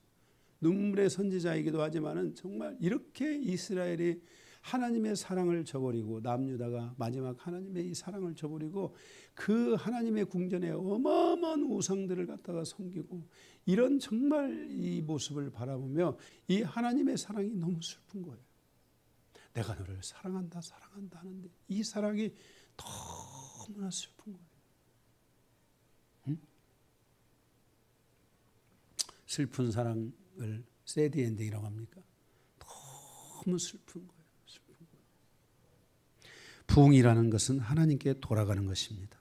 눈물의 선지자이기도 하지만은 정말 이렇게 이스라엘이 하나님의 사랑을 저버리고 남유다가 마지막 하나님의 이 사랑을 저버리고 그 하나님의 궁전에 어마어마한 우상들을 갖다가 섬기고 이런 정말 이 모습을 바라보며 이 하나님의 사랑이 너무 슬픈 거예요. 내가 너를 사랑한다 사랑한다 하는데 이 사랑이 너무나 슬픈 거예요. 응? 슬픈 사랑을 새드 엔딩이라고 합니까? 너무 슬픈 거예요. 부흥이라는 것은 하나님께 돌아가는 것입니다.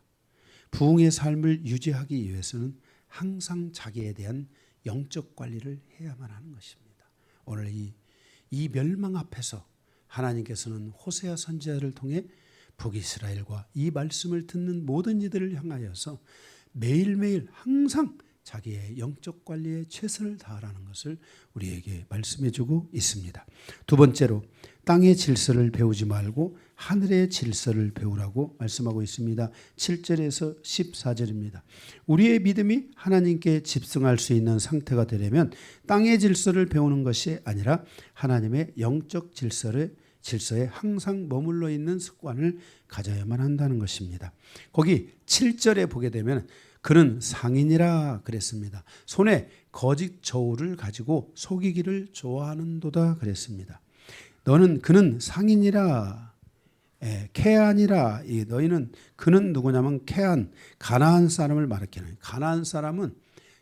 부흥의 삶을 유지하기 위해서는 항상 자기에 대한 영적 관리를 해야만 하는 것입니다. 오늘 이 멸망 앞에서 하나님께서는 호세아 선지자를 통해 북이스라엘과 이 말씀을 듣는 모든 이들을 향하여서 매일매일 항상 자기의 영적 관리에 최선을 다하라는 것을 우리에게 말씀해 주고 있습니다. 두 번째로 땅의 질서를 배우지 말고 하늘의 질서를 배우라고 말씀하고 있습니다. 7절에서 14절입니다. 우리의 믿음이 하나님께 집중할 수 있는 상태가 되려면 땅의 질서를 배우는 것이 아니라 하나님의 영적 질서에 항상 머물러 있는 습관을 가져야만 한다는 것입니다. 거기 7절에 보게 되면 그는 상인이라 그랬습니다. 손에 거짓 저울을 가지고 속이기를 좋아하는도다 그랬습니다. 그는 상인이라 케안이라. 너희는 그는 누구냐면 케안 가나안 사람을 말하기는 가나안 사람은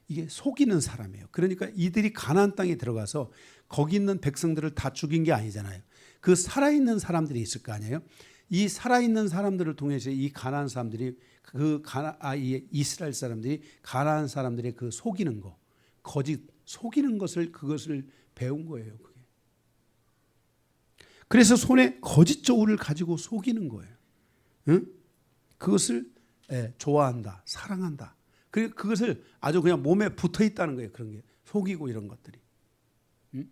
이게 속이는 사람이에요. 그러니까 이들이 가나안 땅에 들어가서 거기 있는 백성들을 다 죽인 게 아니잖아요. 그 살아있는 사람들이 있을 거 아니에요. 이 살아있는 사람들을 통해서 이 가나안 사람들이 이 이스라엘 사람들이 가나안 사람들의 그 속이는 거, 거짓 속이는 그것을 배운 거예요. 그게. 그래서 손에 거짓 저울을 가지고 속이는 거예요. 응? 그것을 좋아한다, 사랑한다. 그리고 그것을 아주 그냥 몸에 붙어 있다는 거예요. 그런 게 속이고 이런 것들이. 응?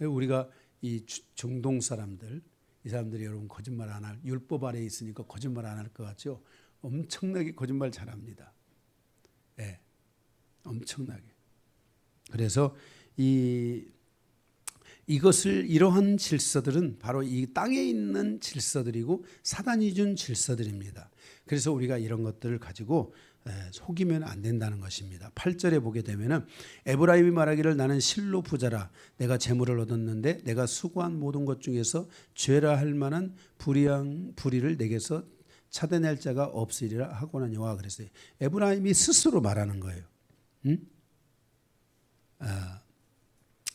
우리가 이 중동 사람들, 이 사람들이 여러분 거짓말 안 할, 율법 아래에 있으니까 거짓말 안 할 것 같죠? 엄청나게 거짓말 잘합니다. 엄청나게. 그래서 이러한 질서들은 바로 이 땅에 있는 질서들이고 사단이 준 질서들입니다. 그래서 우리가 이런 것들을 가지고 속이면 안 된다는 것입니다. 8절에 보게 되면은 에브라임이 말하기를 나는 실로 부자라 내가 재물을 얻었는데 내가 수고한 모든 것 중에서 죄라 할 만한 불의를 내게서 찾아낼 자가 없으리라 하고나니와 그랬어요. 에브라임이 스스로 말하는 거예요. 응?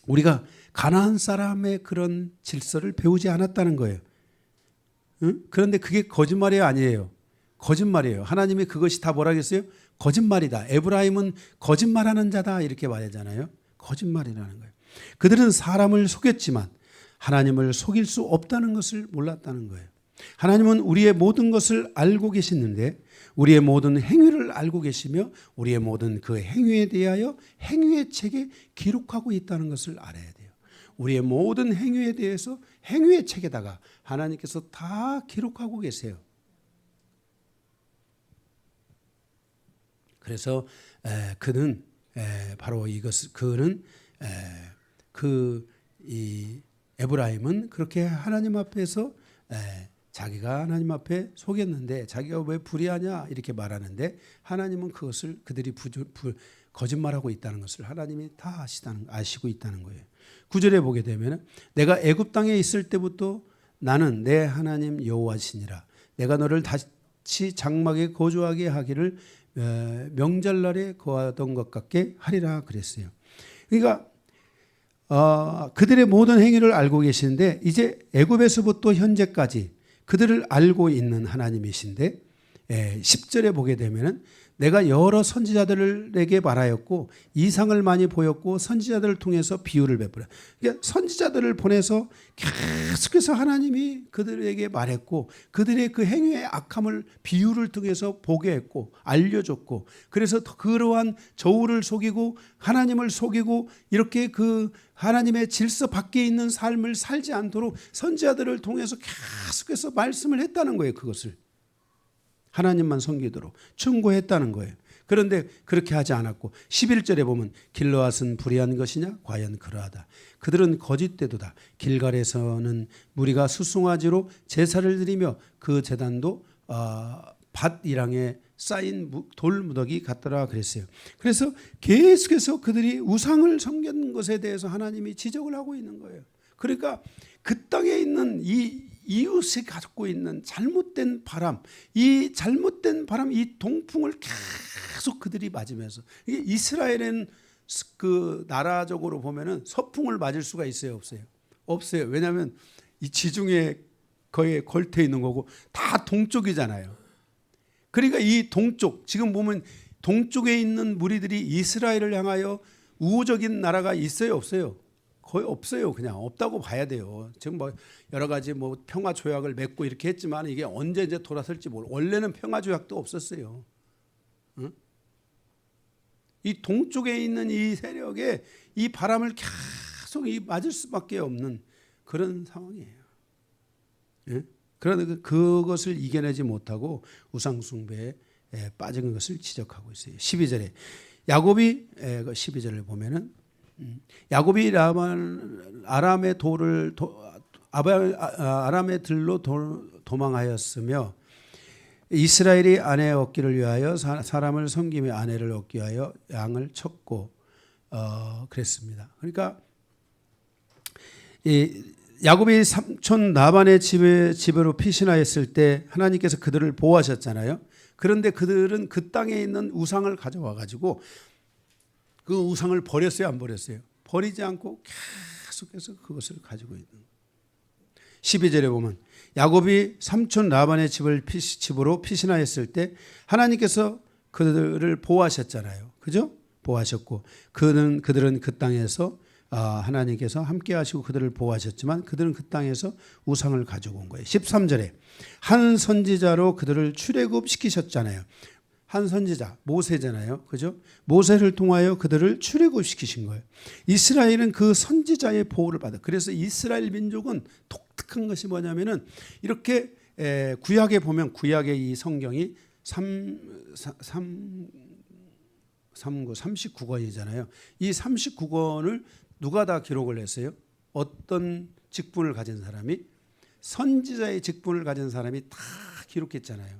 우리가 가나안 사람의 그런 질서를 배우지 않았다는 거예요. 응? 그런데 그게 거짓말이 아니에요. 거짓말이에요. 하나님이 그것이 다 뭐라 그랬어요? 거짓말이다. 에브라임은 거짓말하는 자다 이렇게 말하잖아요. 거짓말이라는 거예요. 그들은 사람을 속였지만 하나님을 속일 수 없다는 것을 몰랐다는 거예요. 하나님은 우리의 모든 것을 알고 계시는데 우리의 모든 행위를 알고 계시며 우리의 모든 그 행위에 대하여 행위의 책에 기록하고 있다는 것을 알아야 돼요. 우리의 모든 행위에 대해서 행위의 책에다가 하나님께서 다 기록하고 계세요. 그래서 그는 바로 이 에브라임은 그렇게 하나님 앞에서 자기가 하나님 앞에 속였는데 자기가 왜 불의하냐 이렇게 말하는데 하나님은 그것을 그들이 거짓말하고 있다는 것을 하나님이 다 아시고 있다는 거예요. 9절에 보게 되면 내가 애굽 땅에 있을 때부터 나는 내 하나님 여호와시니라 내가 너를 다시 장막에 거주하게 하기를 명절날에 거하던 것 같게 하리라 그랬어요. 그러니까 그들의 모든 행위를 알고 계시는데 이제 애굽에서부터 현재까지 그들을 알고 있는 하나님이신데 10절에 보게 되면은 내가 여러 선지자들에게 말하였고 이상을 많이 보였고 선지자들을 통해서 비유를 베풀어. 그러니까 선지자들을 보내서 계속해서 하나님이 그들에게 말했고 그들의 그 행위의 악함을 비유를 통해서 보게 했고 알려줬고 그래서 그러한 저울을 속이고 하나님을 속이고 이렇게 그 하나님의 질서 밖에 있는 삶을 살지 않도록 선지자들을 통해서 계속해서 말씀을 했다는 거예요. 그것을. 하나님만 섬기도록 충고했다는 거예요. 그런데 그렇게 하지 않았고 11절에 보면 길르앗은 불의한 것이냐? 과연 그러하다. 그들은 거짓되도다. 길갈에서는 무리가 수송아지로 제사를 드리며 그 제단도 밭이랑에 쌓인 돌무더기 같더라 그랬어요. 그래서 계속해서 그들이 우상을 섬기는 것에 대해서 하나님이 지적을 하고 있는 거예요. 그러니까 그 땅에 있는 이웃이 갖고 있는 잘못된 바람, 이 잘못된 바람, 이 동풍을 계속 그들이 맞으면서 이게 이스라엘은 그 나라적으로 보면은 서풍을 맞을 수가 있어요, 없어요? 없어요. 왜냐하면 이 지중해 거의 걸터 있는 거고 다 동쪽이잖아요. 그러니까 이 동쪽 지금 보면 동쪽에 있는 무리들이 이스라엘을 향하여 우호적인 나라가 있어요, 없어요? 거의 없어요. 그냥 없다고 봐야 돼요. 지금 뭐 여러 가지 뭐 평화 조약을 맺고 이렇게 했지만 이게 언제 이제 돌아설지 모르고 원래는 평화 조약도 없었어요. 응? 이 동쪽에 있는 이 세력에 이 바람을 계속 맞을 수밖에 없는 그런 상황이에요. 예? 그런데 그것을 이겨내지 못하고 우상 숭배에 빠진 것을 지적하고 있어요. 12절에 야곱이 12절을 보면은 야곱이 아람의 들로 도망하였으며 이스라엘이 아내 얻기를 위하여 사람을 섬기며 아내를 얻기 위하여 양을 쳤고 그랬습니다. 그러니까 야곱이 삼촌 라반의 집으로 피신하였을 때 하나님께서 그들을 보호하셨잖아요. 그런데 그들은 그 땅에 있는 우상을 가져와 가지고 그 우상을 버렸어요, 안 버렸어요? 버리지 않고 계속해서 그것을 가지고 있는 거예요. 12절에 보면 야곱이 삼촌 라반의 집으로 피신하였을 때 하나님께서 그들을 보호하셨잖아요. 그죠? 보호하셨고 그들은 그 땅에서 하나님께서 함께 하시고 그들을 보호하셨지만 그들은 그 땅에서 우상을 가지고 온 거예요. 13절에 한 선지자로 그들을 출애굽시키셨잖아요. 한 선지자 모세잖아요. 그죠? 모세를 통하여 그들을 출애굽시키신 거예요. 이스라엘은 그 선지자의 보호를 받아. 그래서 이스라엘 민족은 독특한 것이 뭐냐면은 이렇게 구약에 보면 구약의 이 성경이 39권이잖아요. 이 39권을 누가 다 기록을 했어요? 어떤 직분을 가진 사람이? 선지자의 직분을 가진 사람이 다 기록했잖아요.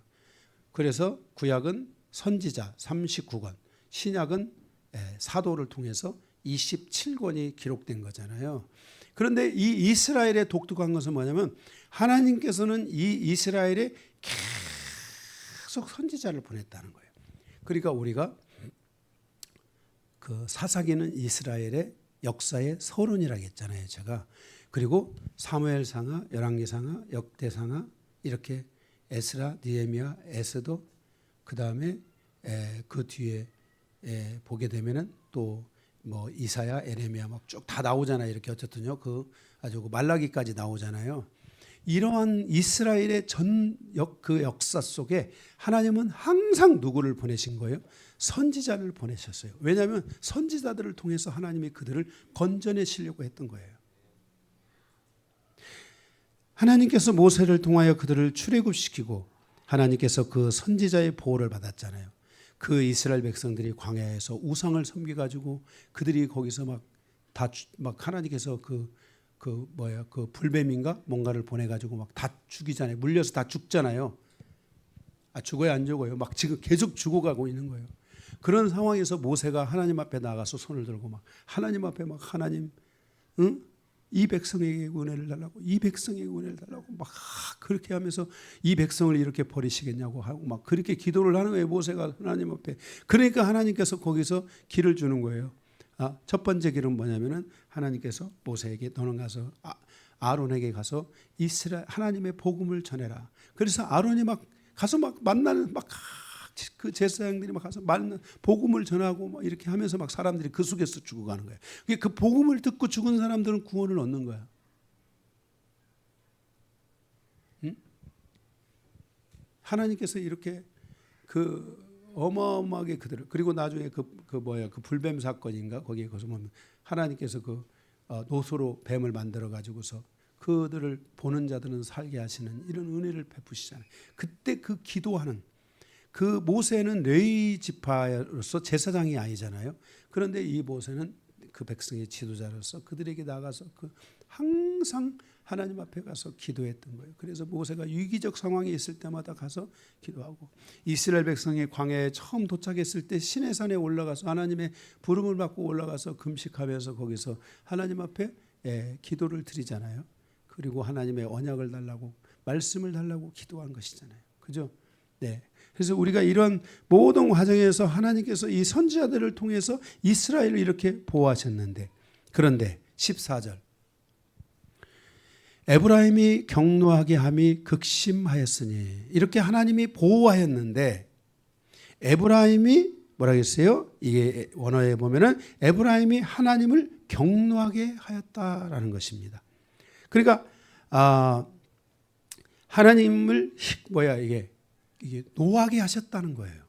그래서 구약은 선지자 39권, 신약은 사도를 통해서 27권이 기록된 거잖아요. 그런데 이 이스라엘의 독특한 것은 뭐냐면 하나님께서는 이 이스라엘에 계속 선지자를 보냈다는 거예요. 그러니까 우리가 그 사사기는 이스라엘의 역사의 서론이라고 했잖아요, 제가. 그리고 사무엘상하, 열왕기상하, 역대상하 이렇게 에스라, 느헤미야, 에스더 그 다음에 그 뒤에 보게 되면은 또 뭐 이사야, 에레미야 막 쭉 다 나오잖아요. 이렇게 어쨌든요. 그 아주 말라기까지 나오잖아요. 이러한 이스라엘의 그 역사 속에 하나님은 항상 누구를 보내신 거예요? 선지자를 보내셨어요. 왜냐하면 선지자들을 통해서 하나님이 그들을 건져내시려고 했던 거예요. 하나님께서 모세를 통하여 그들을 출애굽시키고 하나님께서 그 선지자의 보호를 받았잖아요. 그 이스라엘 백성들이 광야에서 우상을 섬겨가지고 그들이 거기서 막 하나님께서 그 불뱀인가 뭔가를 보내가지고 막 다 죽이잖아요. 물려서 다 죽잖아요. 죽어요, 안 죽어요? 막 지금 계속 죽어가고 있는 거예요. 그런 상황에서 모세가 하나님 앞에 나가서 손을 들고 막 하나님 앞에 막 하나님, 응? 이 백성에게 은혜를 달라고, 이 백성에게 은혜를 달라고 막 그렇게 하면서 이 백성을 이렇게 버리시겠냐고 하고 막 그렇게 기도를 하는 거예요. 모세가 하나님 앞에. 그러니까 하나님께서 거기서 길을 주는 거예요. 첫 번째 길은 뭐냐면은 하나님께서 모세에게 너는 가서 아론에게 가서 이스라엘 하나님의 복음을 전해라. 그래서 아론이 막 가서 막 만나는 막 그 제사장들이 막 가서 복음을 전하고 막 이렇게 하면서 막 사람들이 그 속에서 죽어가는 거예요. 그 복음을 듣고 죽은 사람들은 구원을 얻는 거야. 응? 하나님께서 이렇게 그 어마어마하게 그들을, 그리고 나중에 그 불뱀 사건인가 거기에 가서 보면 하나님께서 노소로 뱀을 만들어 가지고서 그들을 보는 자들은 살게 하시는 이런 은혜를 베푸시잖아요. 그때 그 기도하는 그 모세는 레위 지파로서 제사장이 아니잖아요. 그런데 이 모세는 그 백성의 지도자로서 그들에게 나가서 항상 하나님 앞에 가서 기도했던 거예요. 그래서 모세가 위기적 상황이 있을 때마다 가서 기도하고, 이스라엘 백성이 광야에 처음 도착했을 때 시내산에 올라가서 하나님의 부름을 받고 올라가서 금식하면서 거기서 하나님 앞에 기도를 드리잖아요. 그리고 하나님의 언약을 달라고, 말씀을 달라고 기도한 것이잖아요. 그죠? 네. 그래서 우리가 이런 모든 과정에서 하나님께서 이 선지자들을 통해서 이스라엘을 이렇게 보호하셨는데, 그런데 14절 에브라임이 경노하게 함이 극심하였으니, 이렇게 하나님이 보호하였는데 에브라임이 뭐라 했어요? 이게 원어에 보면은 에브라임이 하나님을 경노하게 하였다라는 것입니다. 그러니까 하나님을 이게 노하게 하셨다는 거예요.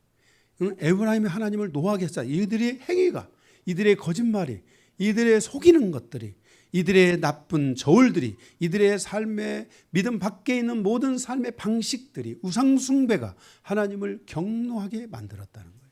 에브라임이 하나님을 노하게 했다. 이들의 행위가, 이들의 거짓말이, 이들의 속이는 것들이, 이들의 나쁜 저울들이, 이들의 삶의 믿음 밖에 있는 모든 삶의 방식들이, 우상 숭배가 하나님을 경노하게 만들었다는 거예요.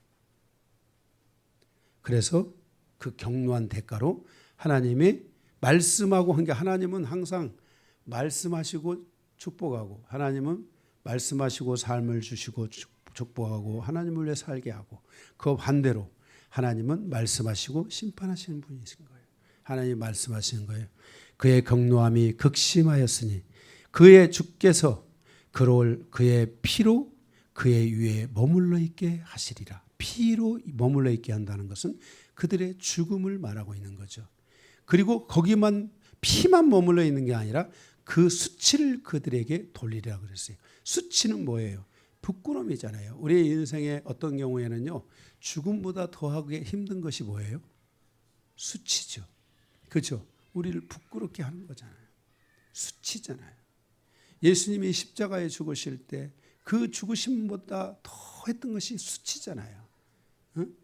그래서 그 경노한 대가로 하나님이 말씀하고 한 게, 하나님은 항상 말씀하시고 축복하고, 하나님은 말씀하시고 삶을 주시고 축복하고 하나님을 위해 살게 하고, 그 반대로 하나님은 말씀하시고 심판하시는 분이신 거예요. 하나님이 말씀하시는 거예요. 그의 경노함이 극심하였으니 그의 주께서 그의 피로 그의 위에 머물러 있게 하시리라. 피로 머물러 있게 한다는 것은 그들의 죽음을 말하고 있는 거죠. 그리고 거기만 피만 머물러 있는 게 아니라 그 수치를 그들에게 돌리리라 그랬어요. 수치는 뭐예요? 부끄러움이잖아요. 우리의 인생에 어떤 경우에는요, 죽음보다 더하게 힘든 것이 뭐예요? 수치죠. 그렇죠? 우리를 부끄럽게 하는 거잖아요. 수치잖아요. 예수님이 십자가에 죽으실 때 그 죽으심보다 더 했던 것이 수치잖아요. 응?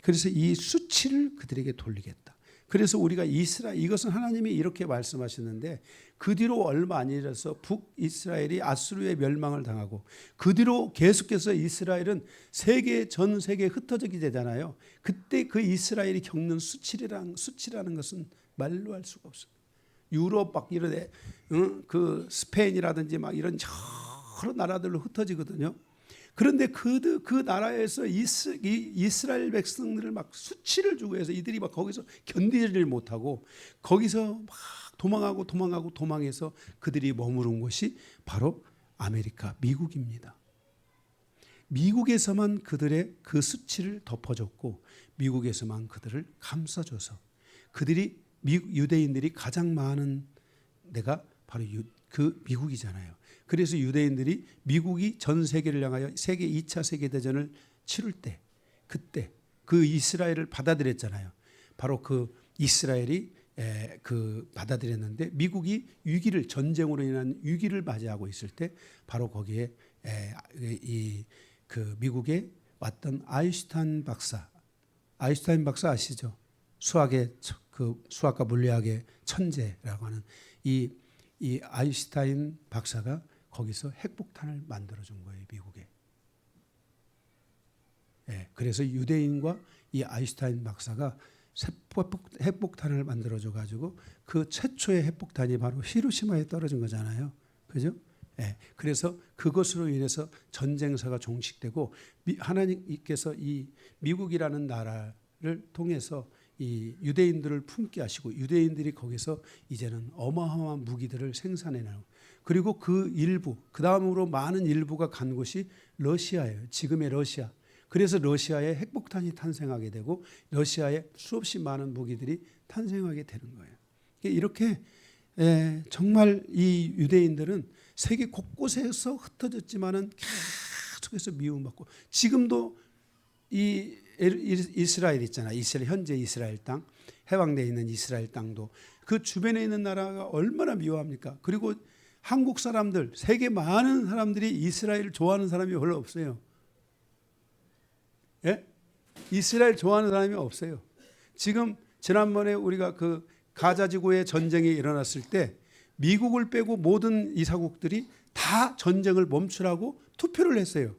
그래서 이 수치를 그들에게 돌리겠다. 그래서 우리가 이것은 하나님이 이렇게 말씀하셨는데, 그 뒤로 얼마 안 일어서 북이스라엘이 아수르의 멸망을 당하고, 그 뒤로 계속해서 이스라엘은 전 세계에 흩어지게 되잖아요. 그때 그 이스라엘이 겪는 수치라는 것은 말로 할 수가 없어요. 유럽 막 이런 그 스페인이라든지 막 이런 여러 나라들로 흩어지거든요. 그런데 그 나라에서 이스라엘 백성들을 막 수치를 주고 해서 이들이 막 거기서 견디지를 못하고 거기서 막 도망해서 그들이 머무른 곳이 바로 아메리카, 미국입니다. 미국에서만 그들의 그 수치를 덮어줬고, 미국에서만 그들을 감싸줘서 유대인들이 가장 많은 데가 바로 그 미국이잖아요. 그래서 유대인들이 미국이 전 세계를 향하여 2차 세계대전을 치를 때, 그때 그 이스라엘을 받아들였잖아요. 바로 그 이스라엘이 받아들였는데, 미국이 전쟁으로 인한 위기를 맞이하고 있을 때 바로 거기에 그 미국에 왔던 아인슈타인 박사 아시죠? 수학과 물리학의 천재라고 하는 이 아인슈타인 박사가 거기서 핵폭탄을 만들어준 거예요, 미국에. 그래서 유대인과 이 아인슈타인 박사가 핵폭탄을 만들어줘 가지고 그 최초의 핵폭탄이 바로 히로시마에 떨어진 거잖아요, 그죠? 그래서 그것으로 인해서 전쟁사가 종식되고, 하나님께서 이 미국이라는 나라를 통해서 이 유대인들을 품게 하시고 유대인들이 거기서 이제는 어마어마한 무기들을 생산해내고 그리고 그 일부 그 다음으로 많은 일부가 간 곳이 러시아예요. 지금의 러시아. 그래서 러시아에 핵폭탄이 탄생하게 되고 러시아에 수없이 많은 무기들이 탄생하게 되는 거예요. 이렇게 정말 이 유대인들은 세계 곳곳에서 흩어졌지만은 계속해서 미움받고 지금도 이 이스라엘 있잖아요. 이스라엘 현재 이스라엘 땅 해방되어 있는 이스라엘 땅도 그 주변에 있는 나라가 얼마나 미워합니까? 그리고 한국 사람들 세계 많은 사람들이 이스라엘을 좋아하는 사람이 별로 없어요. 예? 이스라엘 좋아하는 사람이 없어요. 지금 지난번에 우리가 그 가자 지구의 전쟁이 일어났을 때 미국을 빼고 모든 이사국들이 다 전쟁을 멈추라고 투표를 했어요.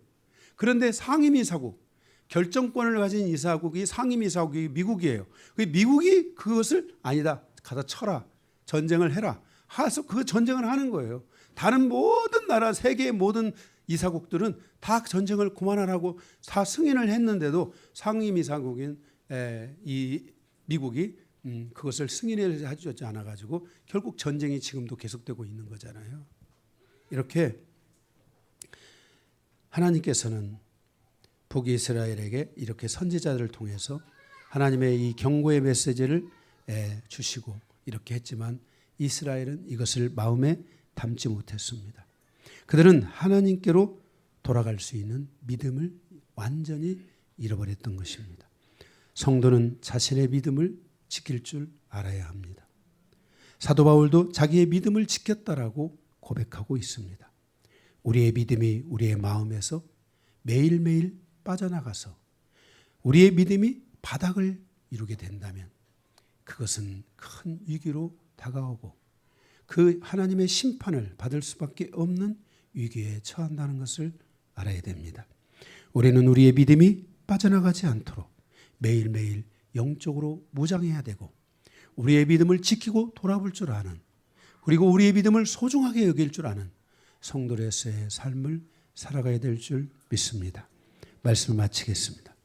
그런데 상임이사국 결정권을 가진 이사국이 상임이사국이 미국이에요. 미국이 그것을 아니다. 가서 쳐라. 전쟁을 해라. 해서 그 전쟁을 하는 거예요. 다른 모든 나라 세계의 모든 이사국들은 다 전쟁을 그만하라고 다 승인을 했는데도 상임이사국인 이 미국이 그것을 승인을 해주지 않아가지고 결국 전쟁이 지금도 계속되고 있는 거잖아요. 이렇게 하나님께서는 북이스라엘에게 이렇게 선지자들을 통해서 하나님의 이 경고의 메시지를 주시고 이렇게 했지만 이스라엘은 이것을 마음에 담지 못했습니다. 그들은 하나님께로 돌아갈 수 있는 믿음을 완전히 잃어버렸던 것입니다. 성도는 자신의 믿음을 지킬 줄 알아야 합니다. 사도 바울도 자기의 믿음을 지켰다라고 고백하고 있습니다. 우리의 믿음이 우리의 마음에서 매일매일 빠져나가서 우리의 믿음이 바닥을 이루게 된다면 그것은 큰 위기로 다가오고 그 하나님의 심판을 받을 수밖에 없는 위기에 처한다는 것을 알아야 됩니다. 우리는 우리의 믿음이 빠져나가지 않도록 매일매일 영적으로 무장해야 되고 우리의 믿음을 지키고 돌아볼 줄 아는 그리고 우리의 믿음을 소중하게 여길 줄 아는 성도로서의 삶을 살아가야 될 줄 믿습니다. 말씀을 마치겠습니다.